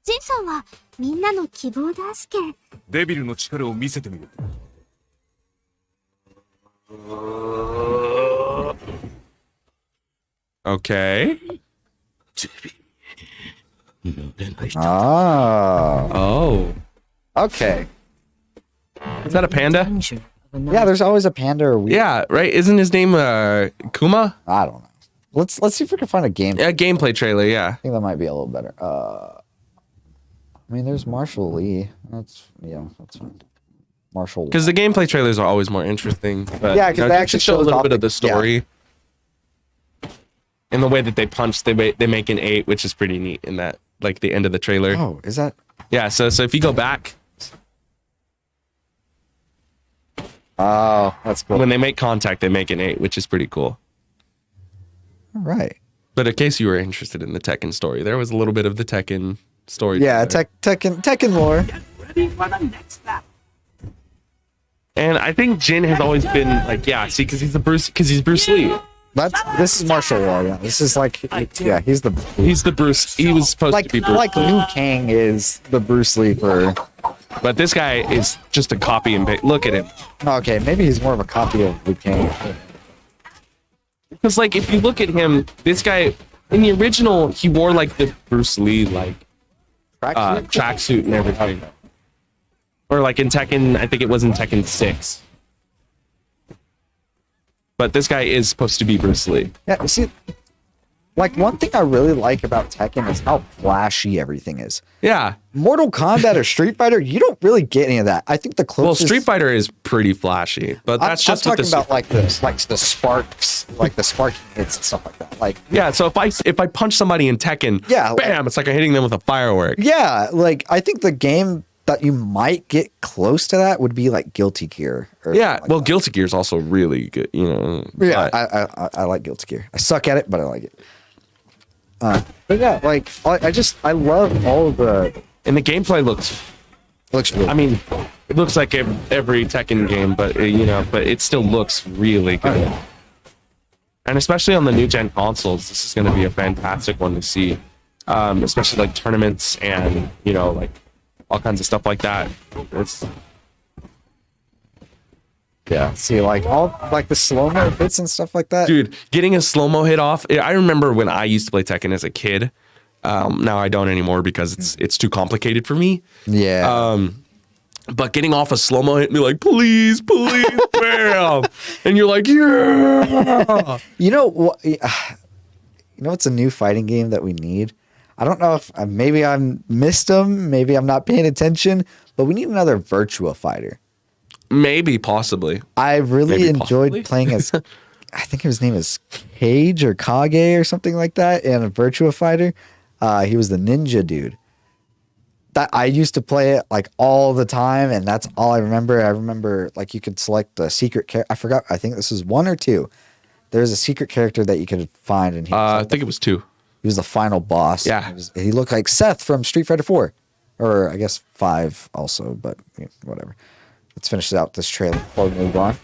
ジンさんはみんなの希望だすけ。デビルの力を見せてみる。Okay. Ah. Oh. Okay. Is that a panda? Yeah, there's always a panda or we. Yeah, right. Isn't his name Kuma? I don't know. Let's see if we can find a game. Yeah, gameplay trailer. Yeah. I think that might be a little better. I mean, there's Marshall Lee. That's fine. Marshall. Because the gameplay trailers are always more interesting. But, Yeah, 'cause you know, they just actually to show a shows little off bit of the- the story. And the way that they punch, they make an 8, which is pretty neat in that, like the end of the trailer. Oh, is that? Yeah. So if you go back, Oh, that's cool. when they make contact, they make an 8, which is pretty cool. All right. But in case you were interested in the Tekken story, there was a little bit of the Tekken story. Yeah, there. Tekken lore. And I think Jin has always been like, yeah, see, because he's Bruce Lee. This is martial law. Yeah, this is like, yeah, he's the Bruce. He was supposed to be Bruce. like Liu Kang is the Bruce Lee for. But this guy is just a copy and paste. Look at him. Okay, maybe he's more of a copy of Liu Kang. Because like if you look at him, this guy in the original he wore like the Bruce Lee like tracksuit and everything. Or like in Tekken, I think it was in Tekken 6. But this guy is supposed to be Bruce Lee. Yeah, see, like one thing I really like about Tekken is how flashy everything is. Yeah. Mortal Kombat or Street Fighter, you don't really get any of that. I think the closest. Well, Street Fighter is pretty flashy, but that's I'm just what talking about like the sparks, like the sparking hits and stuff like that. Like yeah. So if I punch somebody in Tekken, yeah, bam, it's like I'm hitting them with a firework. Yeah, like I think the game that you might get close to that would be like Guilty Gear. Yeah, well, Guilty Gear is also really good, you know. Yeah, but I like Guilty Gear. I suck at it, but I like it. But yeah, like I love all of the. And the gameplay looks really. I mean, it looks like every Tekken game, but but it still looks really good. And especially on the new gen consoles, this is going to be a fantastic one to see. Especially like tournaments and like all kinds of stuff like that. Yeah, see, like all like the slow-mo hits and stuff like that. Dude, getting a slow-mo hit off. I remember when I used to play Tekken as a kid. Now I don't anymore because it's too complicated for me. Yeah. But getting off a slow-mo hit and be like, please, bam. And you're like, yeah. You know what? It's a new fighting game that we need. I don't know if maybe I missed them. Maybe I'm not paying attention. But we need another Virtua Fighter. Maybe, possibly. I really enjoyed playing as, I think his name is Kage or Kage or something like that, in a Virtua Fighter. He was the ninja dude. That I used to play it like all the time, and that's all I remember. I remember like you could select the secret character. I forgot. I think this was 1 or 2. There's a secret character that you could find, and I think it was 2. He was the final boss. Yeah, he looked like Seth from Street Fighter 4, or I guess 5 also, but whatever. Let's finish out this trailer before we move on.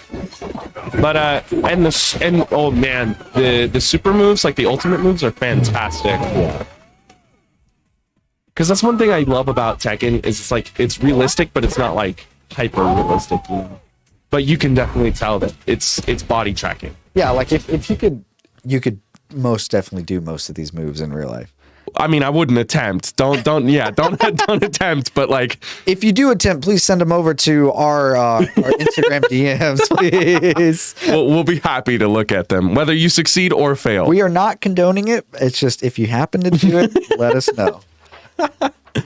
But and oh man, the super moves, like the ultimate moves, are fantastic. Yeah. Because that's one thing I love about Tekken is it's like it's realistic, but it's not like hyper realistic. But you can definitely tell that it's body tracking. Yeah, like if you could most definitely do most of these moves in real life. I mean, I wouldn't attempt. Don't attempt. But like, if you do attempt, please send them over to our Instagram DMs, please. We'll be happy to look at them, whether you succeed or fail. We are not condoning it. It's just if you happen to do it, let us know.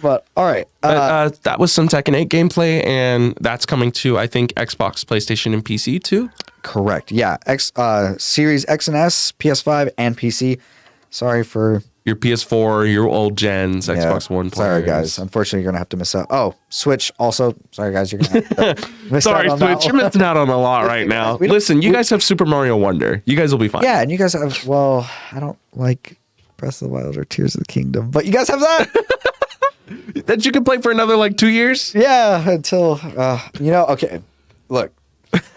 But all right, that was some Tekken 8 gameplay, and that's coming to I think Xbox, PlayStation, and PC too. Correct. Yeah, Series X and S, PS5, and PC. Sorry for your PS4, your old gens, Xbox One players. Sorry, guys. Unfortunately, you're going to have to miss out. Oh, Switch also. Sorry, guys. You're going to have to miss Sorry, out on Switch. You're missing out on a lot right now. Listen, you guys have Super Mario Wonder. You guys will be fine. Yeah, and you guys have, well, I don't like Breath of the Wild or Tears of the Kingdom, but you guys have that. That you can play for another, 2 years? Yeah, until, okay. Look,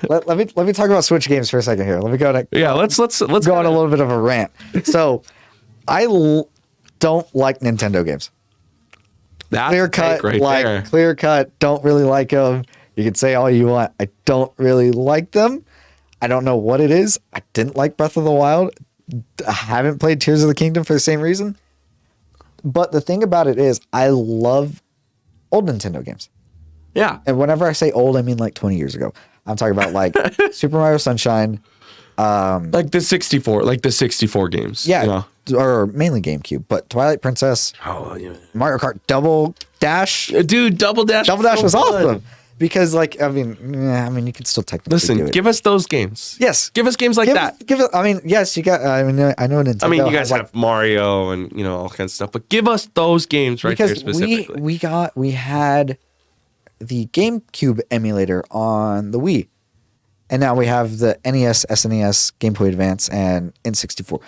let me talk about Switch games for a second here. Let me go to let's go on a little bit of a rant. So, don't like Nintendo games. That's Clear a take cut, right there. clear cut. Don't really like them. You can say all you want. I don't really like them. I don't know what it is. I didn't like Breath of the Wild. I haven't played Tears of the Kingdom for the same reason. But the thing about it is, I love old Nintendo games. Yeah. And whenever I say old, I mean like 20 years ago. I'm talking about like Super Mario Sunshine. Like the 64 games. Yeah. You know? Or mainly GameCube. But Twilight Princess, Oh, yeah. Mario Kart Double Dash. Dude, Double Dash. Double Dash so was fun. awesome. Because like, I mean, you can still technically do Listen, it. give us those games. Yes. Give us games like that. I mean, yes, you got, I know Nintendo. I mean, you has, guys have Mario and, you know, all kinds of stuff, but give us those games right there because specifically. we had the GameCube emulator on the Wii. And now we have the NES, SNES, Game Boy Advance, and N64.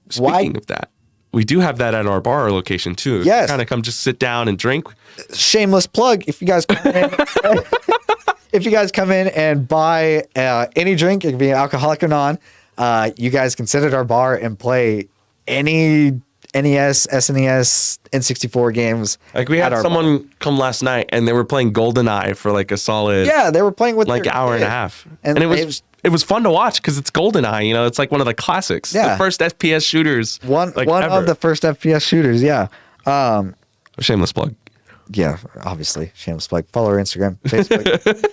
Speaking of that, we do have that at our bar location too. Yes. Kind of come just sit down and drink. Shameless plug. If you guys come in, and buy any drink, it can be alcoholic or non, you guys can sit at our bar and play any NES, SNES, N64 games. Like we had at our someone bar. come last night and they were playing GoldenEye for like a solid They were playing with like their hour and kid. a half. And it was fun to watch because it's GoldenEye, you know, it's like one of the classics. Yeah. The first FPS shooters. one ever. of the first FPS shooters. Yeah. Shameless plug. Yeah, obviously. Shameless plug. Follow our Instagram, Facebook,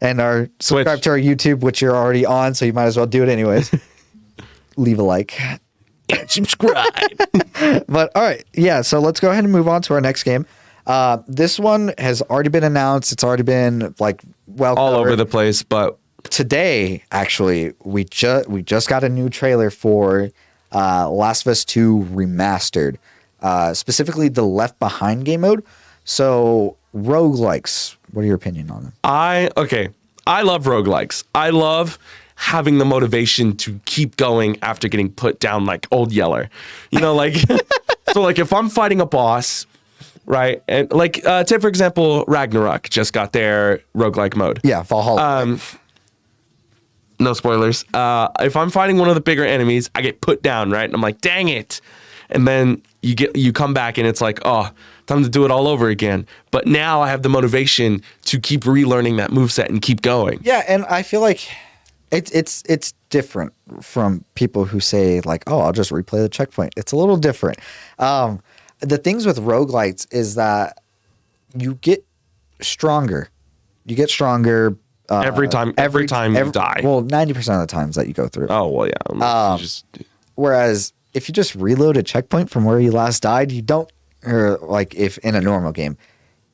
and our subscribe to our YouTube, which you're already on, so you might as well do it anyways. Leave a like. And subscribe. But all right, yeah. So let's go ahead and move on to our next game. This one has already been announced. It's already been like all covered. over the place, but Today, actually, we just got a new trailer for Last of Us 2 Remastered, specifically the Left Behind game mode. So, roguelikes, what are your opinion on them? I love roguelikes. I love having the motivation to keep going after getting put down like Old Yeller. You know, like so like if I'm fighting a boss, right? And like take for example, Ragnarok just got their roguelike mode. Yeah, Valhalla. No spoilers. If I'm fighting one of the bigger enemies, I get put down, right? And I'm like, dang it. And then you come back and it's like, oh, time to do it all over again. But now I have the motivation to keep relearning that moveset and keep going. Yeah, and I feel like it's different from people who say like, oh, I'll just replay the checkpoint. It's a little different. The things with roguelites is that you get stronger. You get stronger every time you die. Well, 90% of the times that you go through. Oh, well, yeah. Whereas if you just reload a checkpoint from where you last died, you don't, or like if in a normal game,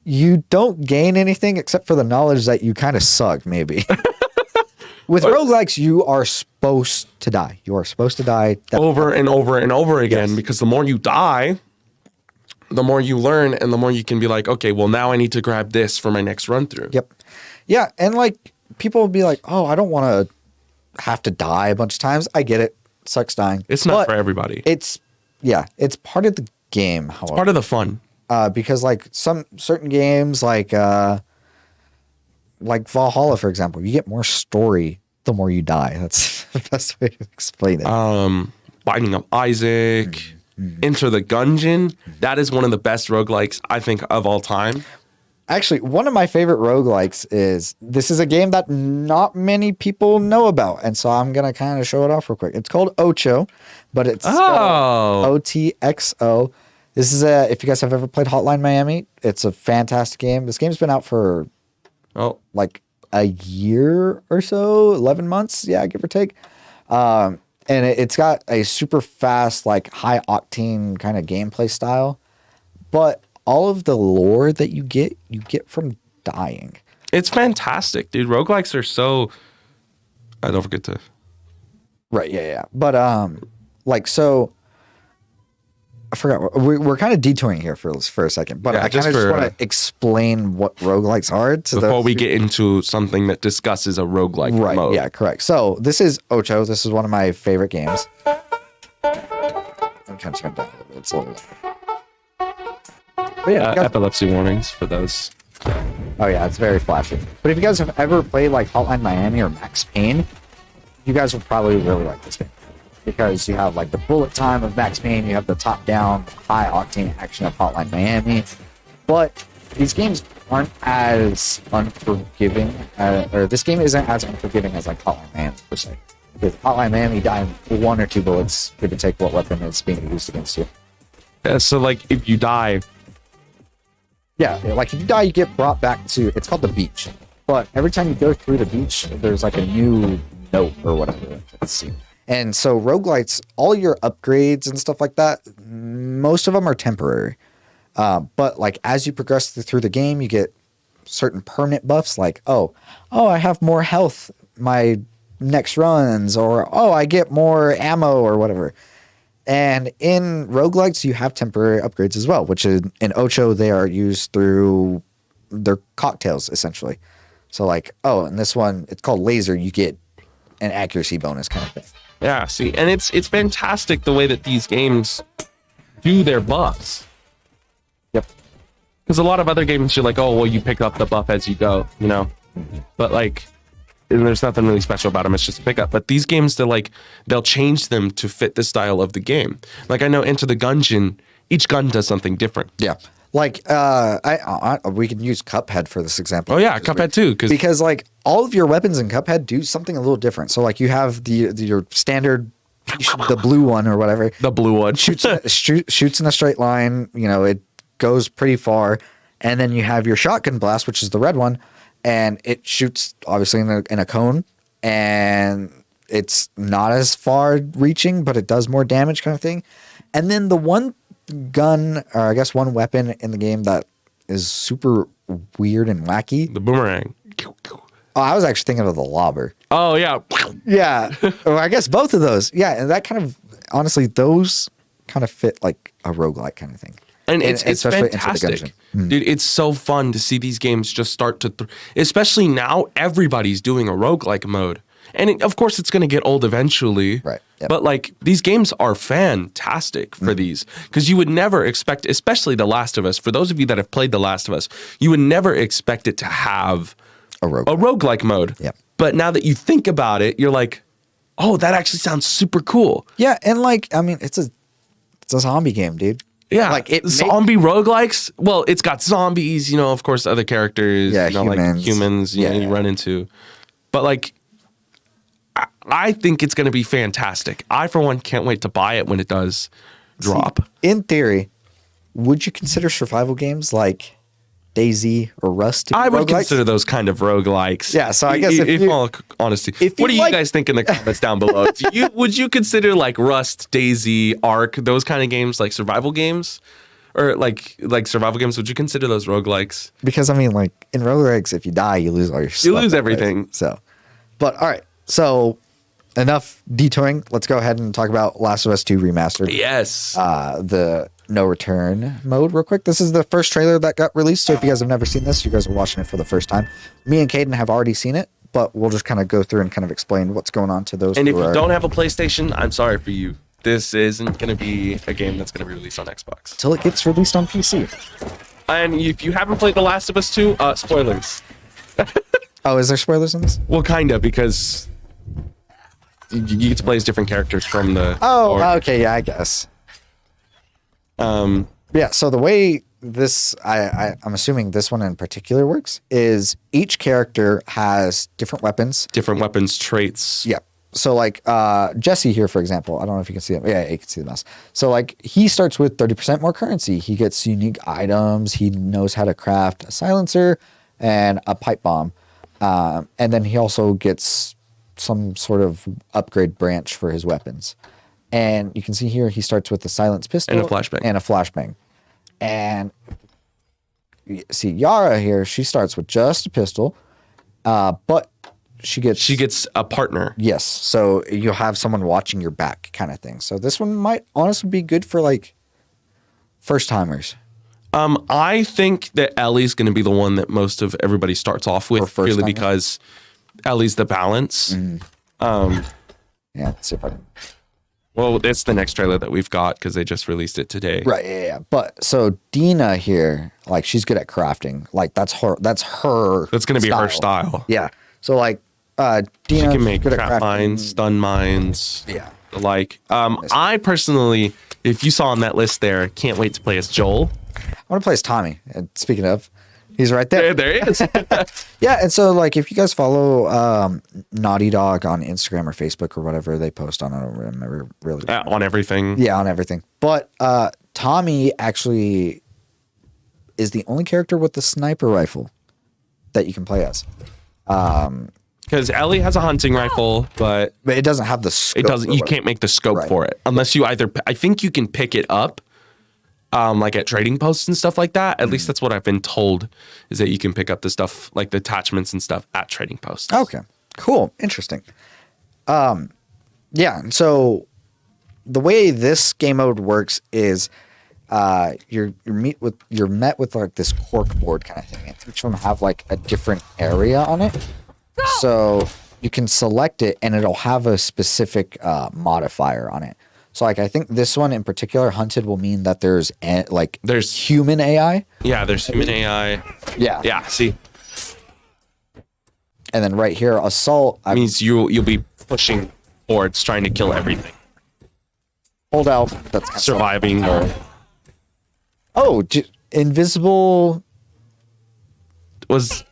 you don't gain anything except for the knowledge that you kind of suck, maybe. With roguelikes, you are supposed to die. You are supposed to die over and over and over again, Yes. because the more you die, the more you learn and the more you can be like, okay, well, now I need to grab this for my next run through. Yep. Yeah, and like people will be like, "Oh, I don't want to have to die a bunch of times." I get it. Sucks dying. It's not for everybody. It's part of the game, however. Part of the fun. Because like some certain games like Valhalla, for example, you get more story the more you die. That's the best way to explain it. Binding of Isaac, Enter the Gungeon. That is one of the best roguelikes I think of all time. Actually, one of my favorite roguelikes this is a game that not many people know about. And so I'm going to kind of show it off real quick. It's called Ocho, but it's OTXO. This is if you guys have ever played Hotline Miami, it's a fantastic game. This game's been out for like a year or so, 11 months. Yeah, give or take. And it's got a super fast, like high octane kind of gameplay style, but all of the lore that you get from dying. It's fantastic, dude. Roguelikes are so... I don't forget to... Right, yeah. But, so... I forgot. We're kind of detouring here for a second, but I kind of just want to explain what roguelikes are. Before we get into something that discusses a roguelike mode. Right, yeah, correct. So this is Ocho. This is one of my favorite games. I'm kind of turn it down a little bit. It's a little... But yeah, epilepsy warnings for those. Oh yeah, it's very flashy. But if you guys have ever played like Hotline Miami or Max Payne, you guys will probably really like this game. Because you have like the bullet time of Max Payne, you have the top-down, high-octane action of Hotline Miami. But these games aren't as unforgiving, or this game isn't as unforgiving as like Hotline Miami per se. With Hotline Miami, dying 1 or 2 bullets, give or take what weapon is being used against you. Yeah, so like if you die, yeah, like if you die, you get brought back to, it's called the beach. But every time you go through the beach, there's like a new note or whatever. Let's see. And so roguelites, all your upgrades and stuff like that, most of them are temporary. But like as you progress through the game, you get certain permanent buffs like, oh, I have more health my next runs, or I get more ammo or whatever. And in roguelikes, you have temporary upgrades as well, which in Ocho, they are used through their cocktails, essentially. So like, in this one, it's called laser, you get an accuracy bonus kind of thing. yeah, see, and it's fantastic the way that these games do their buffs. Yep. Because a lot of other games, you're like, you pick up the buff as you go, you know? But like, and there's nothing really special about them. It's just a pickup. But these games, they'll change them to fit the style of the game. Like I know Enter the Gungeon, each gun does something different. Yeah. Like, we can use Cuphead for this example. Oh yeah, Cuphead too. Because like all of your weapons in Cuphead do something a little different. So like you have your standard, the blue one or whatever. The blue one. shoots in a straight line. You know, it goes pretty far. And then you have your shotgun blast, which is the red one. And it shoots obviously in a cone. And it's not as far reaching, but it does more damage kind of thing. And then the one gun, or I guess one weapon in the game that is super weird and wacky. The boomerang. Oh, I was actually thinking of the lobber. Oh, yeah. Yeah. Or I guess both of those. Yeah. And that kind of, honestly, those kind of fit like a roguelike kind of thing. And it's fantastic. Dude, it's so fun to see these games just start to, especially now, everybody's doing a roguelike mode. And of course, it's going to get old eventually. Right. Yep. But like these games are fantastic for these, because you would never expect, especially The Last of Us. For those of you that have played The Last of Us, you would never expect it to have a roguelike mode. Yep. But now that you think about it, you're like, oh, that actually sounds super cool. Yeah, and like, I mean, it's a zombie game, dude. Yeah, like zombie roguelikes. Well, it's got zombies, of course, other characters, humans. like humans, you run into. But like, I think it's going to be fantastic. I, for one, can't wait to buy it when it does drop. See, in theory, would you consider survival games like DayZ or Rust? I would consider those kind of roguelikes. Yeah, so I guess in all honesty, what do you guys think in the comments down below? Would you consider like Rust, DayZ, Ark, those kind of games like survival games? Or like survival games, would you consider those roguelikes? Because I mean, like in roguelikes, if you die, you lose all your stuff. You lose everything. Right? So, but all right. So enough detouring. Let's go ahead and talk about Last of Us 2 Remastered. Yes. The no return mode real quick. This is the first trailer that got released. So if you guys have never seen this, you guys are watching it for the first time. Me and Kadin have already seen it, but we'll just kind of go through and kind of explain what's going on to those. And if you don't have a PlayStation, I'm sorry for you. This isn't going to be a game that's going to be released on Xbox. Until it gets released on PC. And if you haven't played The Last of Us 2, spoilers. Oh, is there spoilers in this? Well, kind of, because you get to play as different characters from the... Oh, okay, yeah, I guess. Yeah, so the way this, I'm assuming this one in particular works, is each character has different weapons. Different weapons, traits. Yeah. So like Jesse here, for example, I don't know if you can see him. Yeah, you can see the mouse. So like he starts with 30% more currency. He gets unique items. He knows how to craft a silencer and a pipe bomb. And then he also gets some sort of upgrade branch for his weapons. And you can see here he starts with the silenced pistol and a flashbang. And see Yara here, she starts with just a pistol, but she gets a partner. Yes, so you'll have someone watching your back, kind of thing. So this one might honestly be good for like first timers. I think that Ellie's going to be the one that most of everybody starts off with, purely because Ellie's the balance. Yeah, let's see if I can. Well, it's the next trailer that we've got because they just released it today. Right, yeah. But so Dina here, like she's good at crafting. Like that's her. That's gonna be her style. Yeah. So like, Dina She can make good at trap crafting. mines, stun mines. Yeah. Like, I personally, if you saw on that list there, can't wait to play as Joel. I want to play as Tommy. And speaking of, he's right there. There he is. Yeah, and so like if you guys follow Naughty Dog on Instagram or Facebook or whatever, they post on, I don't remember really. On everything. Yeah, on everything. But Tommy actually is the only character with the sniper rifle that you can play as. Because Ellie has a hunting rifle, but it doesn't have the scope. It doesn't. You can't make the scope Right. for it unless you either. I think you can pick it up, like at trading posts and stuff like that. At least that's what I've been told, is that you can pick up the stuff like the attachments and stuff at trading posts. Okay, cool, interesting. Yeah, and so the way this game mode works is you're met with like this cork board kind of thing. And each of them have like a different area on it. So you can select it and it'll have a specific modifier on it. So like I think this one in particular, hunted, will mean that there's human AI. Yeah, there's human AI. Yeah. Yeah. See, And then right here, assault means you'll be pushing forwards, trying to kill everything, hold out. That's surviving. Or invisible. was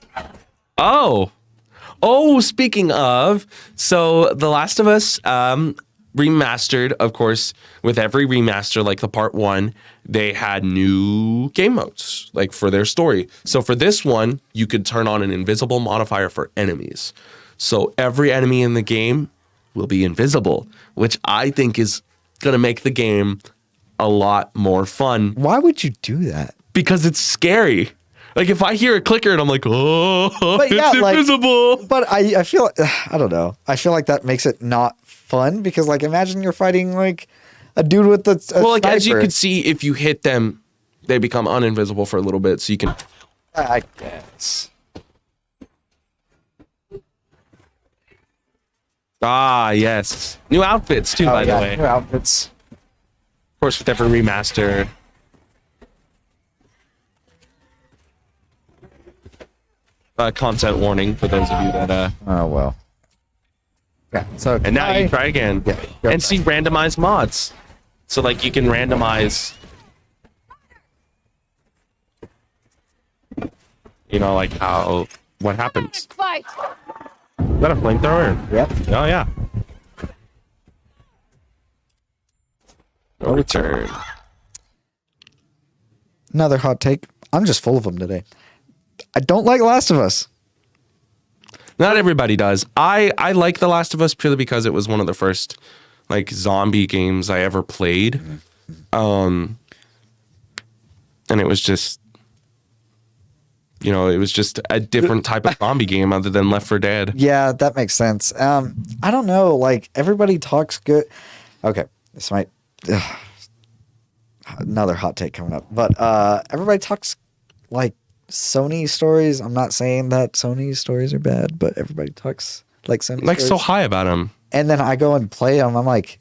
speaking of, so The Last of Us remastered, of course, with every remaster, like the part 1, they had new game modes like for their story. So for this one, you could turn on an invisible modifier for enemies, so every enemy in the game will be invisible, which I think is gonna make the game a lot more fun. Why would you do that? Because it's scary. Like if I hear a clicker and I'm like, oh, But yeah, it's invisible. But I feel, I don't know. I feel like that makes it not fun because like imagine you're fighting like a dude with a well, like as you sniper. can see, if you hit them, they become uninvisible for a little bit, so you can. I guess. Ah, yes, new outfits too. By the way, new outfits. Of course, with every remaster. Content warning for those of you that. Oh well. Yeah. So And now you try again, and see randomized mods. So like you can randomize. You know, like what happens. Is that a flamethrower? Yep. Oh yeah. No return. Another hot take. I'm just full of them today. I don't like Last of Us. Not everybody does. I like The Last of Us purely because it was one of the first like zombie games I ever played. And it was just it was just a different type of zombie game other than Left 4 Dead. Yeah, that makes sense. I don't know. Like everybody talks good. Okay, this might another hot take coming up. But everybody talks like Sony stories. I'm not saying that Sony stories are bad, but everybody talks like Sony Like stories. so high about them. And then I go and play them. I'm like,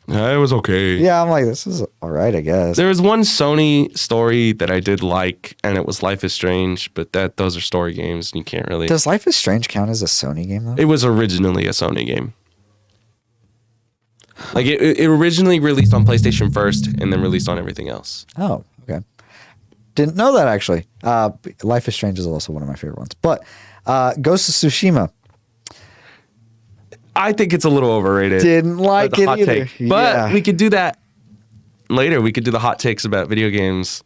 It was okay. yeah, I'm like, this is all right, I guess. There was one Sony story that I did like, and it was Life is Strange, but those are story games, and you can't really. Does Life is Strange count as a Sony game though? It was originally a Sony game. Like it originally released on PlayStation first, and then released on everything else. Oh, okay. Didn't know that actually. Life is Strange is also one of my favorite ones. But Ghost of Tsushima. I think it's a little overrated. Didn't like The it hot either. take. But Yeah. we could do that later. We could do the hot takes about video games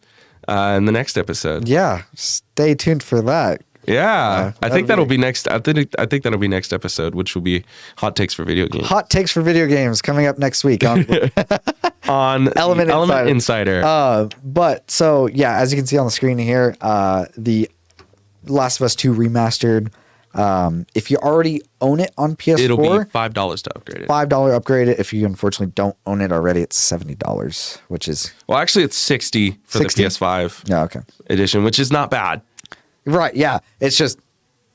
in the next episode. Yeah, stay tuned for that. Yeah, I think that'll that'll be next. I think that'll be next episode, which will be hot takes for video games Hot takes for video games coming up next week on on Element Insider. But so yeah, as you can see on the screen here, the Last of Us 2 remastered. If you already own it on PS4, It'll be $5 to upgrade it. $5 upgrade it. If you unfortunately don't own it already, it's $70, which is Well, actually, it's $60 for 60? the PS5 yeah, okay, edition, which is not bad. right, yeah. It's just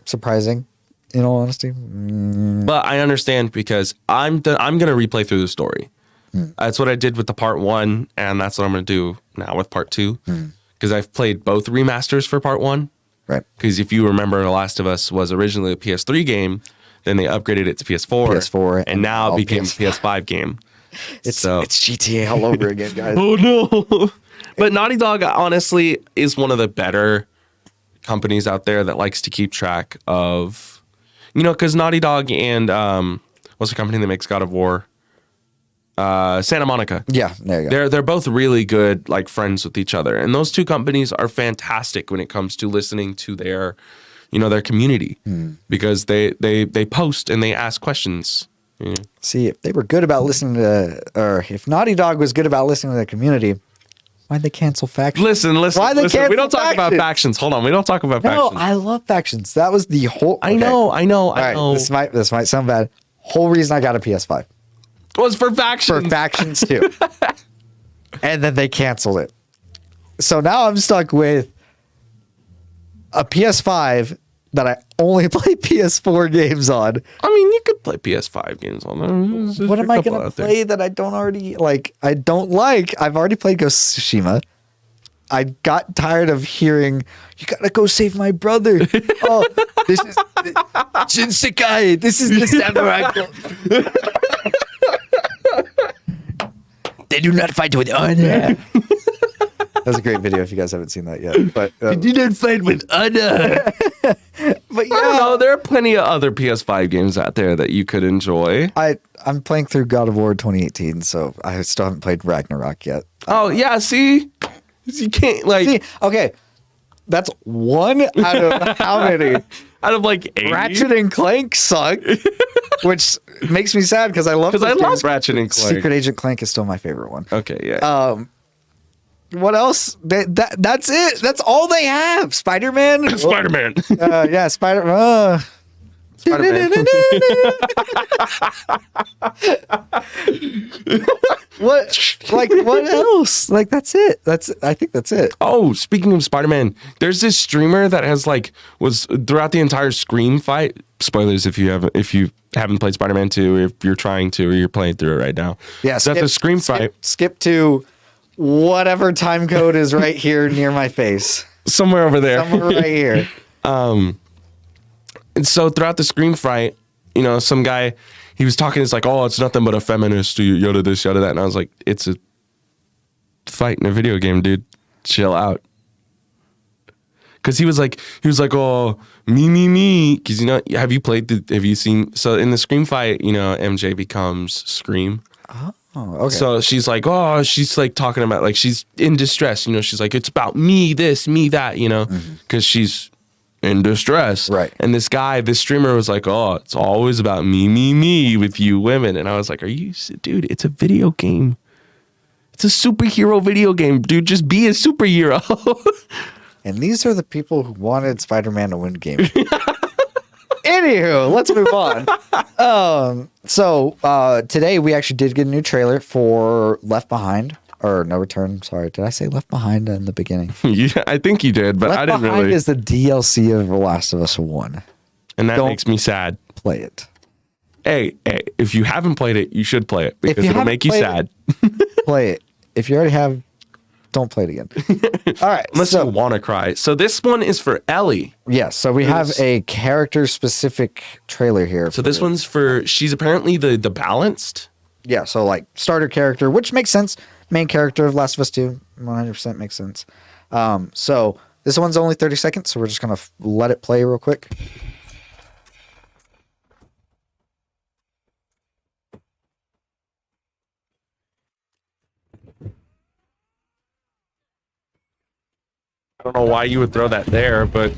surprising, in all honesty. Mm, But I understand because I'm gonna replay through the story. That's what I did with the part 1, and that's what I'm going to do now with part 2. Because I've played both remasters for part 1. Right. Because if you remember, The Last of Us was originally a PS3 game, then they upgraded it to PS4, and now it became a PS5 game. It's GTA all over again, guys. Oh no! But Naughty Dog, honestly, is one of the better companies out there that likes to keep track of, because Naughty Dog and what's the company that makes God of War? Santa Monica. Yeah, there you go. They're both really good, like, friends with each other, and those two companies are fantastic when it comes to listening to their, their community, because they post and they ask questions. Yeah. See, if they were good about listening to, or if Naughty Dog was good about listening to the community, why'd they cancel factions? Listen. Why'd they cancel We don't talk about factions. Hold on, we don't talk about factions. No, I love factions. That was the whole. I know. All right, this might sound bad. Whole reason I got a PS5 was for factions. For factions too, and then they canceled it. So now I'm stuck with a PS5 that I only play PS4 games on. I mean, you could play PS5 games on there. What am I going to play that I don't already like? I've already played Ghost of Tsushima. I got tired of hearing, you got to go save my brother. Oh, this is Shinsekai. This is the samurai. They do not fight with honor. That's a great video if you guys haven't seen that yet. But they do not fight with honor. But yeah, I don't know. There are plenty of other PS5 games out there that you could enjoy. I'm playing through God of War 2018, so I still haven't played Ragnarok yet. Oh yeah, see, you can't okay, that's one out of how many? Out of like 80? Ratchet and Clank suck, which makes me sad because I love Ratchet and Clank. Secret Agent Clank is still my favorite one. Okay, yeah. What else? That's it. That's all they have. Spider-Man. Spider-Man. Yeah, Spider-Man. What else? Like, that's it. I think that's it. Oh, speaking of Spider-Man, there's this streamer that was throughout the entire Scream fight. Spoilers if you haven't played Spider-Man 2, if you're trying to, or you're playing through it right now. Yeah, the Scream fight. Skip to whatever time code is right here near my face. Somewhere over there. Somewhere right here. And so throughout the Scream fight, some guy, he was talking, it's like, oh, it's nothing but a feminist, yada this, yada that. And I was like, it's a fight in a video game, dude. Chill out. Because he was like, oh, me. Because, have you seen, so in the Scream fight, MJ becomes Scream. Oh, okay. So she's like, talking about, like, she's in distress, she's like, it's about me, this, me, that, because she's in distress. Right. And this streamer was like, oh, it's always about me with you women. And I was like, dude, it's a video game. It's a superhero video game, dude. Just be a superhero. And these are the people who wanted Spider-Man to win game. Anywho, let's move on. So today we actually did get a new trailer for Left Behind. Or No Return, sorry. Did I say Left Behind in the beginning? Yeah, I think you did, but Left I didn't Behind really. is the DLC of The Last of Us 1. And that makes me sad. Play it. Hey, if you haven't played it, you should play it because it'll make you sad. Play it. If you already have, don't play it again. All right. Unless you want to cry. So this one is for Ellie. Yes. So we have a character-specific trailer here. So this one's she's apparently the balanced. Yeah. So like starter character, which makes sense. Main character of Last of Us 2, 100% makes sense. So this one's only 30 seconds, so we're just going to let it play real quick. I don't know why you would throw that there, but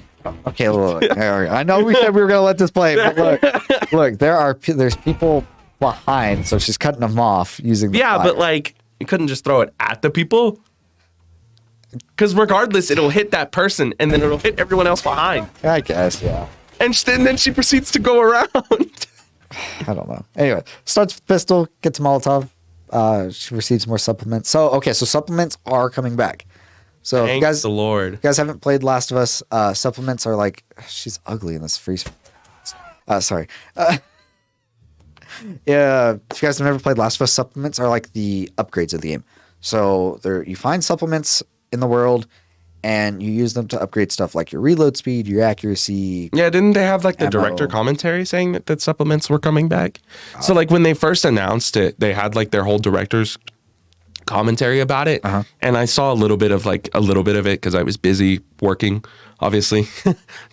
okay, look. I know we said we were going to let this play, but look, there's people behind, so she's cutting them off using the fire. But like you couldn't just throw it at the people, because regardless, it'll hit that person, and then it'll hit everyone else behind. I guess, yeah. And then she proceeds to go around. I don't know. Anyway, starts with pistol, gets Molotov. She receives more supplements. So supplements are coming back. So Thank the Lord. If you guys haven't played Last of Us, supplements are like, she's ugly in this freeze. Sorry. if you guys have never played Last of Us, supplements are like the upgrades of the game. So you find supplements in the world, and you use them to upgrade stuff like your reload speed, your accuracy. Yeah, didn't they have like the ammo. director commentary saying that supplements were coming back? So like when they first announced it, they had like their whole director's commentary about it, and I saw a little bit of it because I was busy working, obviously,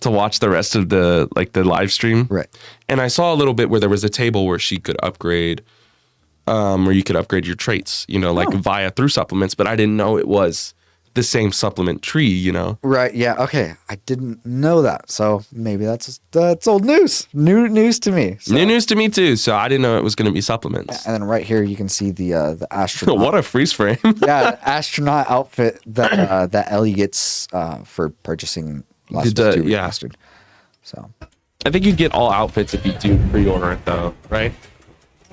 to watch the rest of the live stream. Right. And I saw a little bit where there was a table where she could upgrade, where you could upgrade your traits, via through supplements, but I didn't know it was the same supplement tree, Right. Yeah. Okay. I didn't know that. So maybe that's old news. New news to me. So. New news to me too. So I didn't know it was going to be supplements. And then right here you can see the astronaut. What a freeze frame. Yeah, astronaut outfit that Ellie gets for purchasing Last of Us 2 Remastered. So I think you get all outfits if you do pre-order it though, right?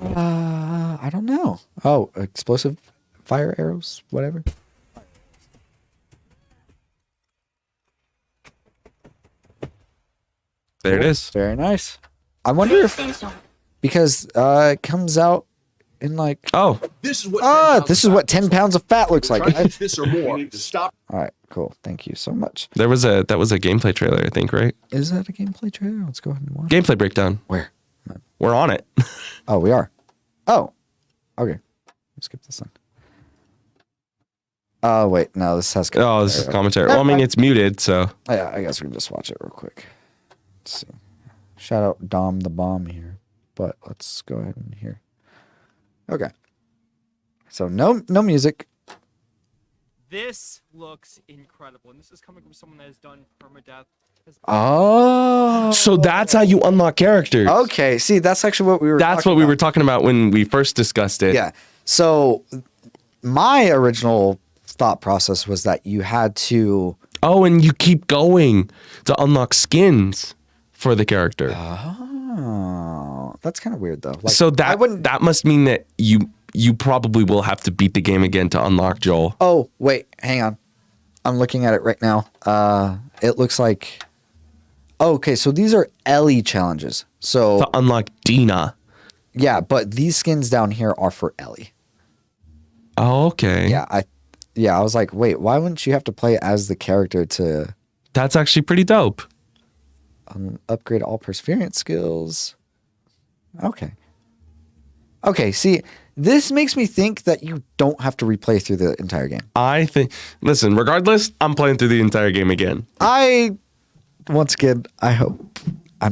I don't know. Oh, explosive fire arrows, whatever. There it is. Very nice. I wonder if because it comes out in like This is what 10 pounds of fat looks like. Guys. this or more. Stop. All right, cool. Thank you so much. That was a gameplay trailer, I think, right? Is that a gameplay trailer? Let's go ahead and watch. Gameplay breakdown. Where? We're on it. Oh, we are. Oh, okay. Let's skip this one. Oh wait, no, this has. Oh, this is commentary. Well, I mean, it's muted, so. Yeah, I guess we can just watch it real quick. Let's see. Shout out Dom the Bomb here, but let's go ahead and hear. Okay. So no music. This looks incredible, and this is coming from someone that has done permadeath. Oh. So that's how you unlock characters. Okay. See, that's actually what we were. That's what we were talking about when we first discussed it. Yeah. So my original thought process was that you had to. Oh, and you keep going to unlock skins for the character. Oh, that's kind of weird though. Like, so that must mean that you probably will have to beat the game again to unlock Joel. Oh, wait, hang on. I'm looking at it right now. It looks like. Oh, okay, so these are Ellie challenges. So to unlock Dina. Yeah, but these skins down here are for Ellie. Oh, okay. Yeah, I was like, wait, why wouldn't you have to play as the character to? That's actually pretty dope. Upgrade all perseverance skills. Okay. Okay, see, this makes me think that you don't have to replay through the entire game. I think. Listen, regardless, I'm playing through the entire game again. Once again, I hope I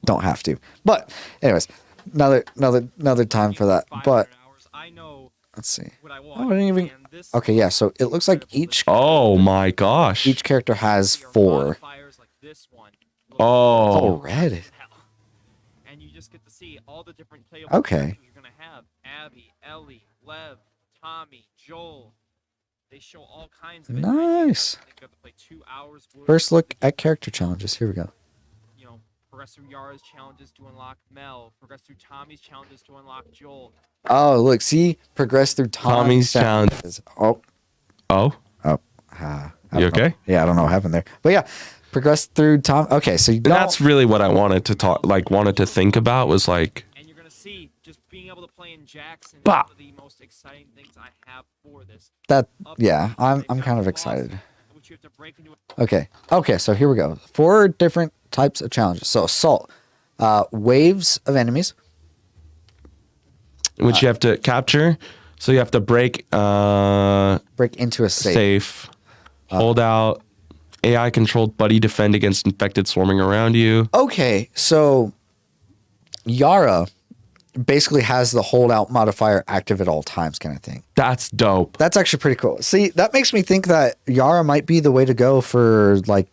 don't have to. But anyways, another time for that. But let's see. Oh, I didn't even. Okay, yeah. So it looks like each. Oh my gosh. Each character has 4. Oh. Oh, red. And you just get to see all the different playable characters you're gonna have. Abby, Ellie, Lev, Tommy, Joel. They show all kinds of Nice. you have to play 2 hours worth First look at character challenges. Here we go. You know, progress through Yara's challenges to unlock Mel, progress through Tommy's challenges to unlock Joel. Oh, look, see, progress through Tommy's challenges. Oh. You okay? Yeah, I don't know what happened there, but yeah, progress through Tom. Okay, so that's really what I wanted to think about was like. And you're gonna see just being able to play in Jackson is Bah. one of the most exciting things I have for this. Yeah, I'm kind of excited. Okay, so here we go. 4 different types of challenges. So assault, waves of enemies, which you have to capture. So you have to break into a safe. Hold out. AI controlled buddy defend against infected swarming around you. Okay, so Yara basically has the holdout modifier active at all times kind of thing. That's dope. That's actually pretty cool. See, that makes me think that Yara might be the way to go for like.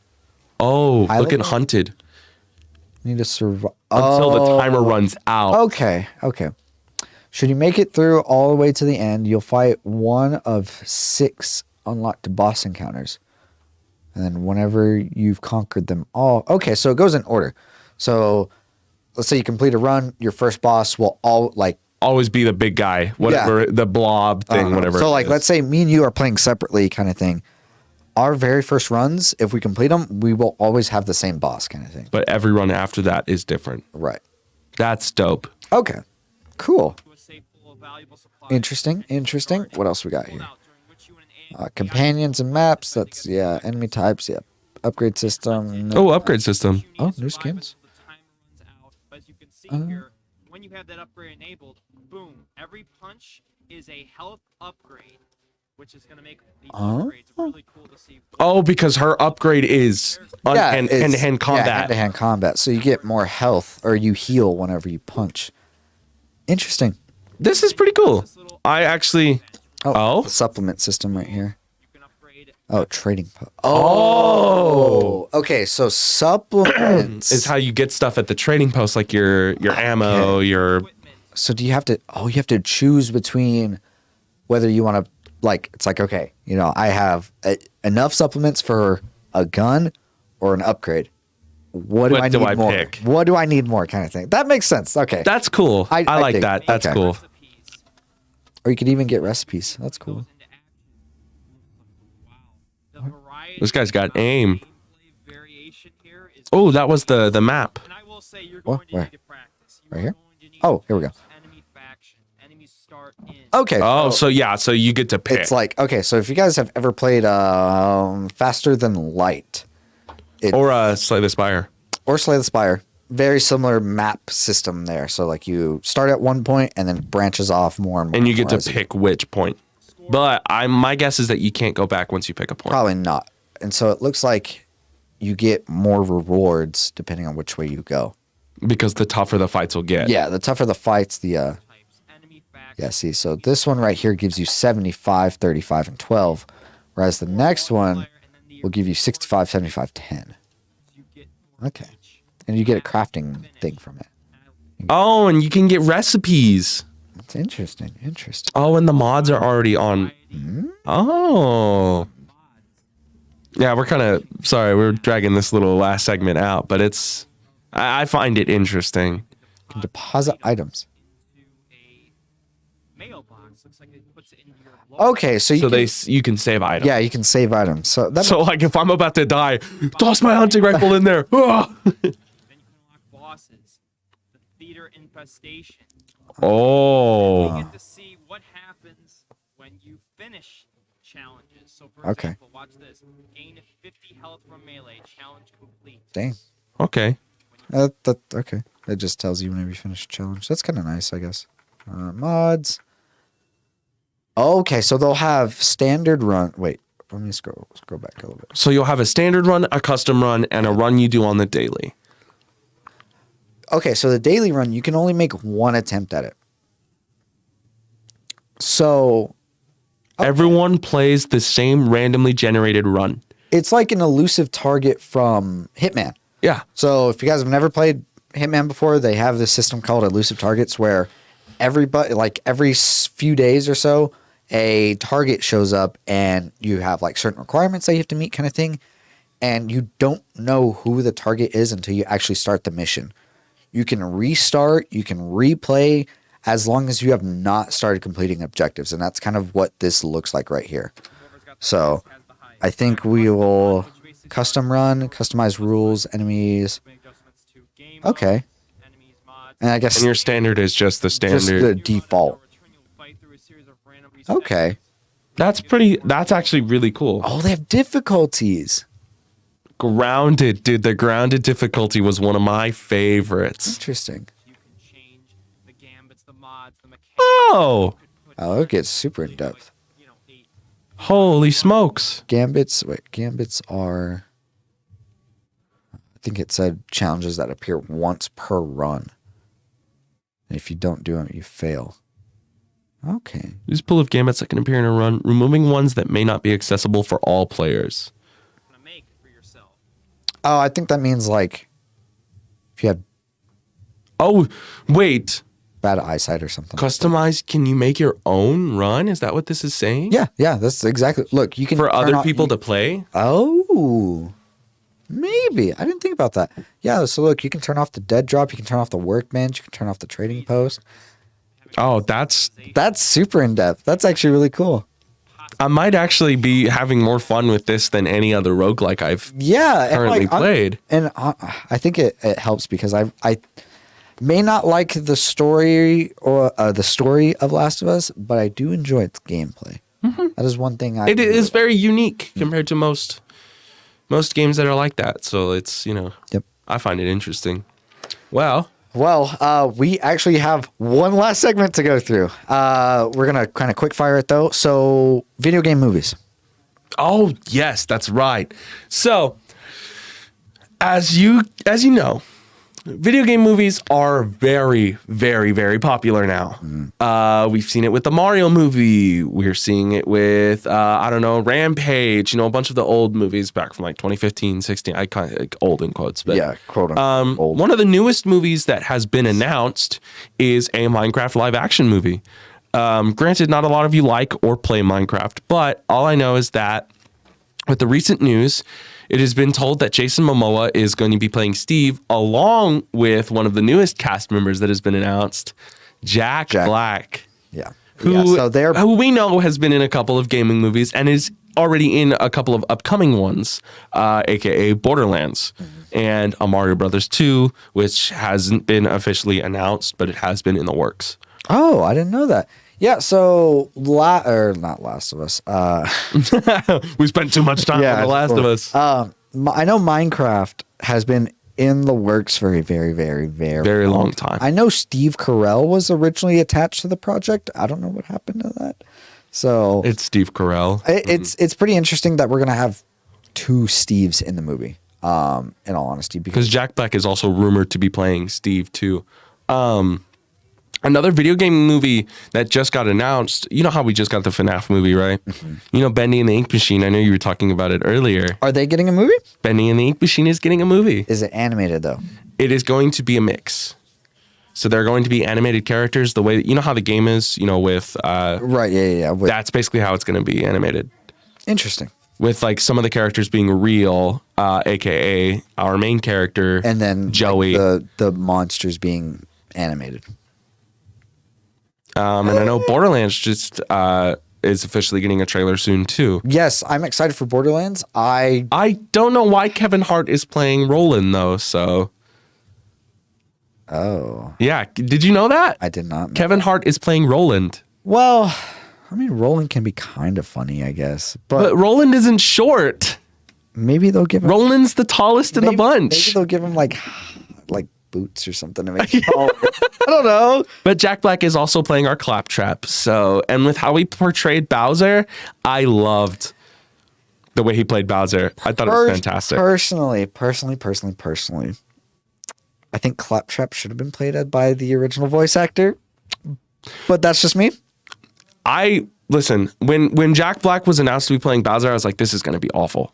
Oh, look at Hunted. Need to survive until the timer runs out. Okay. Should you make it through all the way to the end, you'll fight one of 6 unlocked boss encounters. And then whenever you've conquered them all. Okay, so it goes in order. So let's say you complete a run, your first boss will always be the big guy, whatever, the blob thing, whatever. So let's say me and you are playing separately kind of thing. Our very first runs, if we complete them, we will always have the same boss kind of thing. But every run after that is different. Right. That's dope. Okay. Cool. To a safe full of valuable supplies. Interesting. What else we got here? Companions and maps. That's, yeah. Enemy types. Yeah. Upgrade system. Oh, upgrade system. Oh, new skins. As you can see here, when you have that upgrade enabled, boom, every punch is a health upgrade, which is going to make these upgrades really cool to see. Oh, because her upgrade is hand-to-hand combat. Yeah, hand-to-hand combat. So you get more health, or you heal whenever you punch. Interesting. This is pretty cool. I actually... Oh, the supplement system right here. Oh, trading post. Okay, so supplements is how you get stuff at the trading post, like your ammo, your... So do you have to... Oh, you have to choose between whether you want to... Like, it's like, okay, you know, I have enough supplements for a gun or an upgrade. What do I need more? Pick? What do I need more kind of thing? That makes sense. Okay. That's cool. I like think. That. That's cool. Or you could even get recipes. That's cool. This guy's got aim. Oh, that was the map. What? Where? Right here? Oh, here we go. Okay. Oh, so yeah, so you get to pick. It's like, okay, so if you guys have ever played Faster Than Light. Or Slay the Spire. Or Slay the Spire. Very similar map system there. So like you start at one point and then it branches off more and more. And you get to pick which point. But my guess is that you can't go back once you pick a point. Probably not. And so it looks like you get more rewards depending on which way you go. Because the tougher the fights will get. Yeah, the tougher the fights, yeah, see, so this one right here gives you 75, 35, and 12. Whereas the next one will give you 65, 75, 10. Okay. And you get a crafting thing from it. Oh, and you can get recipes. That's interesting. Oh, and the mods are already on. Oh. Yeah, we're kind of, sorry, we're dragging this little last segment out, but it's, I find it interesting. You can deposit items. Okay, so you can save items. Yeah, you can save items. So like if I'm about to die, toss my hunting rifle in there. Then you can unlock bosses, the theater infestation. Oh. You get to see what happens when you finish challenges. So for example, watch this. Gain 50 health from melee. Challenge complete. Dang. Okay. Okay. It just tells you whenever you finish a challenge. That's kind of nice, I guess. Mods. Okay, so they'll have standard run. Wait, let me scroll back a little bit. So you'll have a standard run, a custom run, and a run you do on the daily. Okay, so the daily run, you can only make one attempt at it. So everyone plays the same randomly generated run. It's like an elusive target from Hitman. Yeah. So if you guys have never played Hitman before, they have this system called elusive targets where everybody, like every few days or so, a target shows up and you have like certain requirements that you have to meet kind of thing. And you don't know who the target is until you actually start the mission. You can restart, you can replay as long as you have not started completing objectives. And that's kind of what this looks like right here. So I think we will custom run, customize rules, enemies. Okay. And I guess and your standard is just the standard. Just the default. Okay. That's actually really cool. Oh, they have difficulties. Grounded, dude. The grounded difficulty was one of my favorites. Interesting. Oh. Oh, it gets super in depth. Holy smokes. Gambits are, I think it said challenges that appear once per run. And if you don't do them, you fail. Okay. Use pool of gambits that can appear in a run, removing ones that may not be accessible for all players. Oh, I think that means like if you have. Oh, wait. Bad eyesight or something. Customize. Can you make your own run? Is that what this is saying? Yeah. That's exactly. Look, you can for other people to play. Oh, maybe I didn't think about that. Yeah. So look, you can turn off the dead drop. You can turn off the workbench. You can turn off the trading post. Oh, that's super in depth. That's actually really cool. I might actually be having more fun with this than any other roguelike I've currently played. I think it helps because May not like the story or the story of Last of Us, but I do enjoy its gameplay. That is one thing It is very unique compared to most games that are like that. So it's, Yep. I find it interesting. Well, we actually have one last segment to go through. We're going to kind of quick fire it though. So video game movies. oh yes, that's right. So as you know, video game movies are very, very, very popular now. We've seen it with the Mario movie. We're seeing it with, Rampage, a bunch of the old movies back from like 2015, 16. I kind of like old in quotes, but Yeah, quote unquote. Old. one of the newest movies that has been announced is a Minecraft live action movie. Granted, not a lot of you like or play Minecraft, but all I know is that with the recent news, it has been told that Jason Momoa is going to be playing Steve along with one of the newest cast members that has been announced, Jack. Black. Yeah. Who we know has been in a couple of gaming movies and is already in a couple of upcoming ones, aka Borderlands and a Mario Brothers 2, which hasn't been officially announced, but it has been in the works. Oh, I didn't know that. Yeah, so not Last of Us. We spent too much time on The Last of Us. I know Minecraft has been in the works for a very, very, very long time. I know Steve Carell was originally attached to the project. I don't know what happened to that. So it's Steve Carell. It's pretty interesting that we're gonna have two Steves in the movie. In all honesty, because Jack Black is also rumored to be playing Steve too. Another video game movie that just got announced. You know how we just got the FNAF movie, right? Bendy and the Ink Machine. I know you were talking about it earlier. Are they getting a movie? Bendy and the Ink Machine is getting a movie. Is it animated though? It is going to be a mix. So they're going to be animated characters the way, how the game is, with... right, yeah. That's basically how it's going to be animated. Interesting. With like some of the characters being real, aka our main character, and then Joey. Like the monsters being animated. And I know Borderlands just is officially getting a trailer soon too. Yes, I'm excited for Borderlands. I don't know why Kevin Hart is playing Roland though. So. Oh. Yeah. Did you know that? I did not. Kevin Hart is playing Roland. Well, I mean, Roland can be kind of funny, I guess. But Roland isn't short. Maybe they'll give him... Roland's the tallest in the bunch. Maybe they'll give him like boots or something to make him taller. I don't know. But Jack Black is also playing our Claptrap. So, and with how he portrayed Bowser, I loved the way he played Bowser. I thought it was fantastic. Personally, I think Claptrap should have been played by the original voice actor. But that's just me. Listen, when Jack Black was announced to be playing Bowser, I was like, this is going to be awful.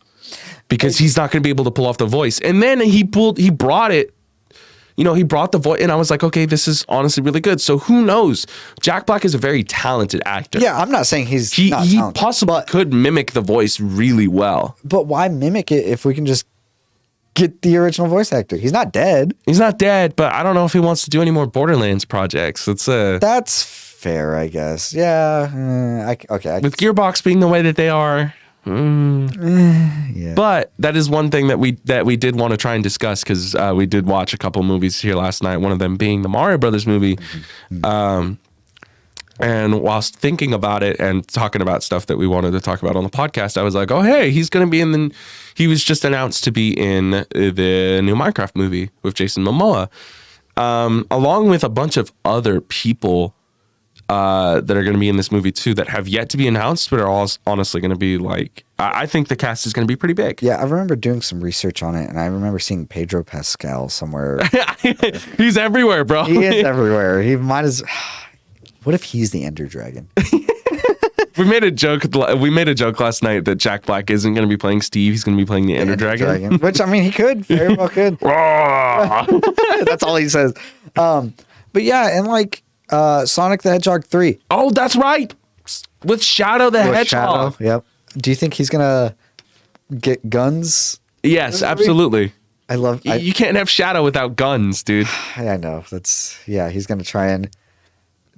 Because he's not going to be able to pull off the voice. And then he brought it. He brought the voice, and I was like, okay, this is honestly really good. So who knows? Jack Black is a very talented actor. Yeah, I'm not saying he's not he talented, possibly could mimic the voice really well. But why mimic it if we can just get the original voice actor? He's not dead. He's not dead, but I don't know if he wants to do any more Borderlands projects. That's fair, I guess. Yeah. With Gearbox being the way that they are. Yeah. But that is one thing that we did want to try and discuss because we did watch a couple movies here last night. One of them being the Mario Brothers movie. And whilst thinking about it and talking about stuff that we wanted to talk about on the podcast, I was like, oh, hey, he's going to be he was just announced to be in the new Minecraft movie with Jason Momoa, along with a bunch of other people that are going to be in this movie too that have yet to be announced, but are all honestly going to be like, I think the cast is going to be pretty big. Yeah, I remember doing some research on it, and I remember seeing Pedro Pascal somewhere. He's everywhere, bro. He is everywhere. He might as... What if he's the Ender Dragon? We made a joke last night that Jack Black isn't going to be playing Steve. He's going to be playing the Ender Dragon. Which, I mean, he could. Very well could. That's all he says. But yeah, and like Sonic the Hedgehog 3. Oh, that's right. With Shadow the Hedgehog. Shadow, yep. Do you think he's going to get guns? Yes, absolutely. You can't have Shadow without guns, dude. I know. He's going to try and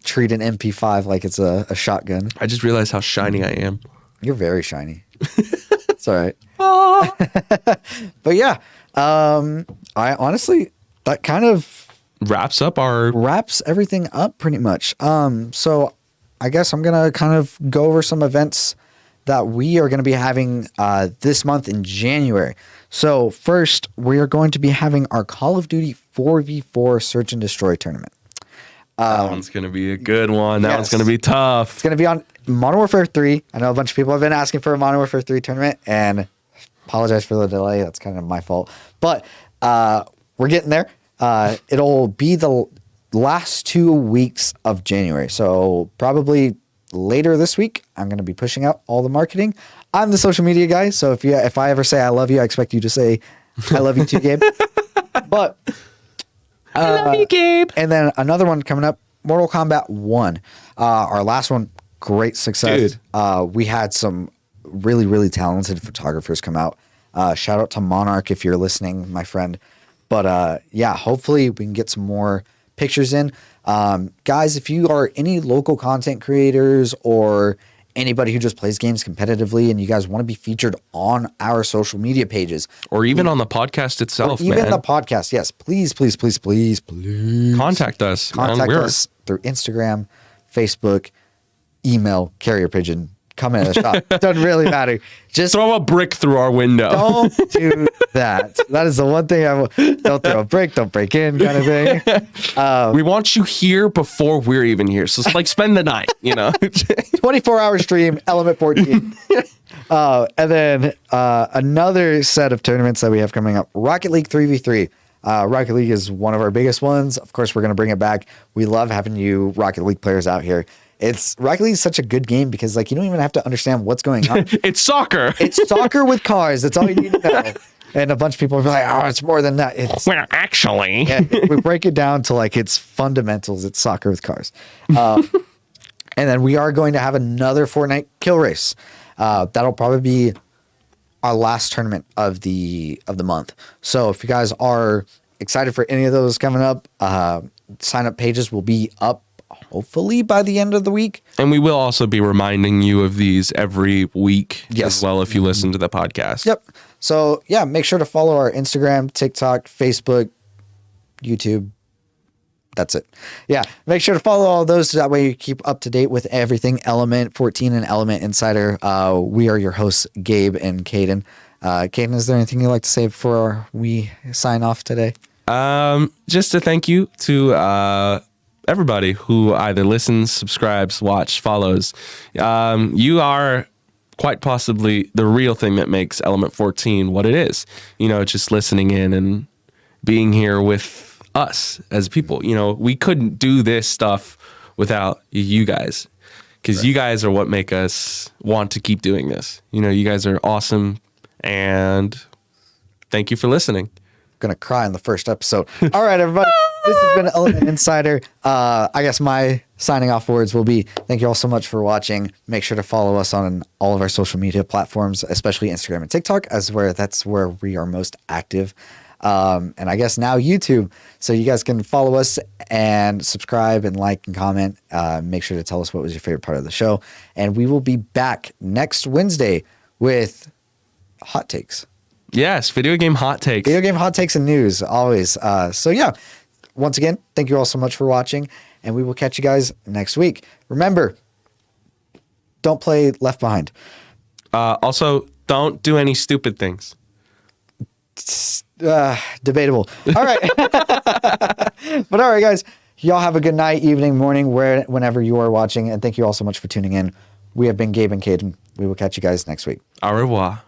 treat an MP5 like it's a shotgun. I just realized how shiny I am. You're very shiny. It's all right. But yeah, I honestly, that kind of wraps everything up pretty much. So I guess I'm gonna kind of go over some events that we are going to be having this month in January. So first, we are going to be having our Call of Duty 4v4 Search and Destroy tournament. That one's going to be a good one. That one's going to be tough. It's going to be on Modern Warfare 3. I know a bunch of people have been asking for a Modern Warfare 3 tournament, and apologize for the delay. That's kind of my fault. But we're getting there. It'll be the last 2 weeks of January. So probably later this week, I'm going to be pushing out all the marketing. I'm the social media guy, so if I ever say I love you, I expect you to say I love you too, Gabe. But I love you, Gabe. And then another one coming up, Mortal Kombat 1. Our last one, great success. Dude. We had some really, really talented photographers come out. Shout out to Monarch if you're listening, my friend. But yeah, hopefully we can get some more pictures in. Guys, if you are any local content creators or anybody who just plays games competitively and you guys want to be featured on our social media pages or even on the podcast itself, the podcast, yes, please contact us. Contact us through Instagram, Facebook, email, carrier pigeon. Come in the shop. Doesn't really matter. Just throw a brick through our window. Don't do that. That is the one thing don't throw a brick, don't break in kind of thing. We want you here before we're even here. So it's like spend the night, 24-hour stream, Element 14. And then another set of tournaments that we have coming up, Rocket League 3v3. Rocket League is one of our biggest ones. Of course, we're going to bring it back. We love having you Rocket League players out here. Rocket League is such a good game because you don't even have to understand what's going on. It's soccer. It's soccer with cars. That's all you need to know. And a bunch of people are like, oh, it's more than that. Well, actually. Yeah, we break it down to its fundamentals. It's soccer with cars. And then we are going to have another Fortnite kill race. That'll probably be our last tournament of the month. So if you guys are excited for any of those coming up, sign up pages will be up hopefully by the end of the week. And we will also be reminding you of these every week as well if you listen to the podcast. Yep. So yeah, make sure to follow our Instagram, TikTok, Facebook, YouTube. That's it. Yeah. Make sure to follow all those so that way you keep up to date with everything Element 14 and Element Insider. We are your hosts, Gabe and Kadin. Kadin, is there anything you'd like to say before we sign off today? Just a thank you to everybody who either listens, subscribes, watch, follows. You are quite possibly the real thing that makes Element 14 what it is. Just listening in and being here with us as people. We couldn't do this stuff without you guys, because you guys are what make us want to keep doing this. You guys are awesome, and thank you for listening. Gonna cry in the first episode. All right, everybody. This has been Element Insider. I guess my signing off words will be thank you all so much for watching. Make sure to follow us on all of our social media platforms, especially Instagram and TikTok, that's where we are most active. And I guess now YouTube. So you guys can follow us and subscribe and like and comment. Make sure to tell us what was your favorite part of the show. And we will be back next Wednesday with hot takes. Yes, video game hot takes. Video game hot takes and news, always. So yeah, once again, thank you all so much for watching, and we will catch you guys next week. Remember, don't play Left Behind. Also, don't do any stupid things. Debatable. All right. But all right, guys, y'all have a good night, evening, morning, whenever you are watching, and thank you all so much for tuning in. We have been Gabe and Kadin. We will catch you guys next week. Au revoir.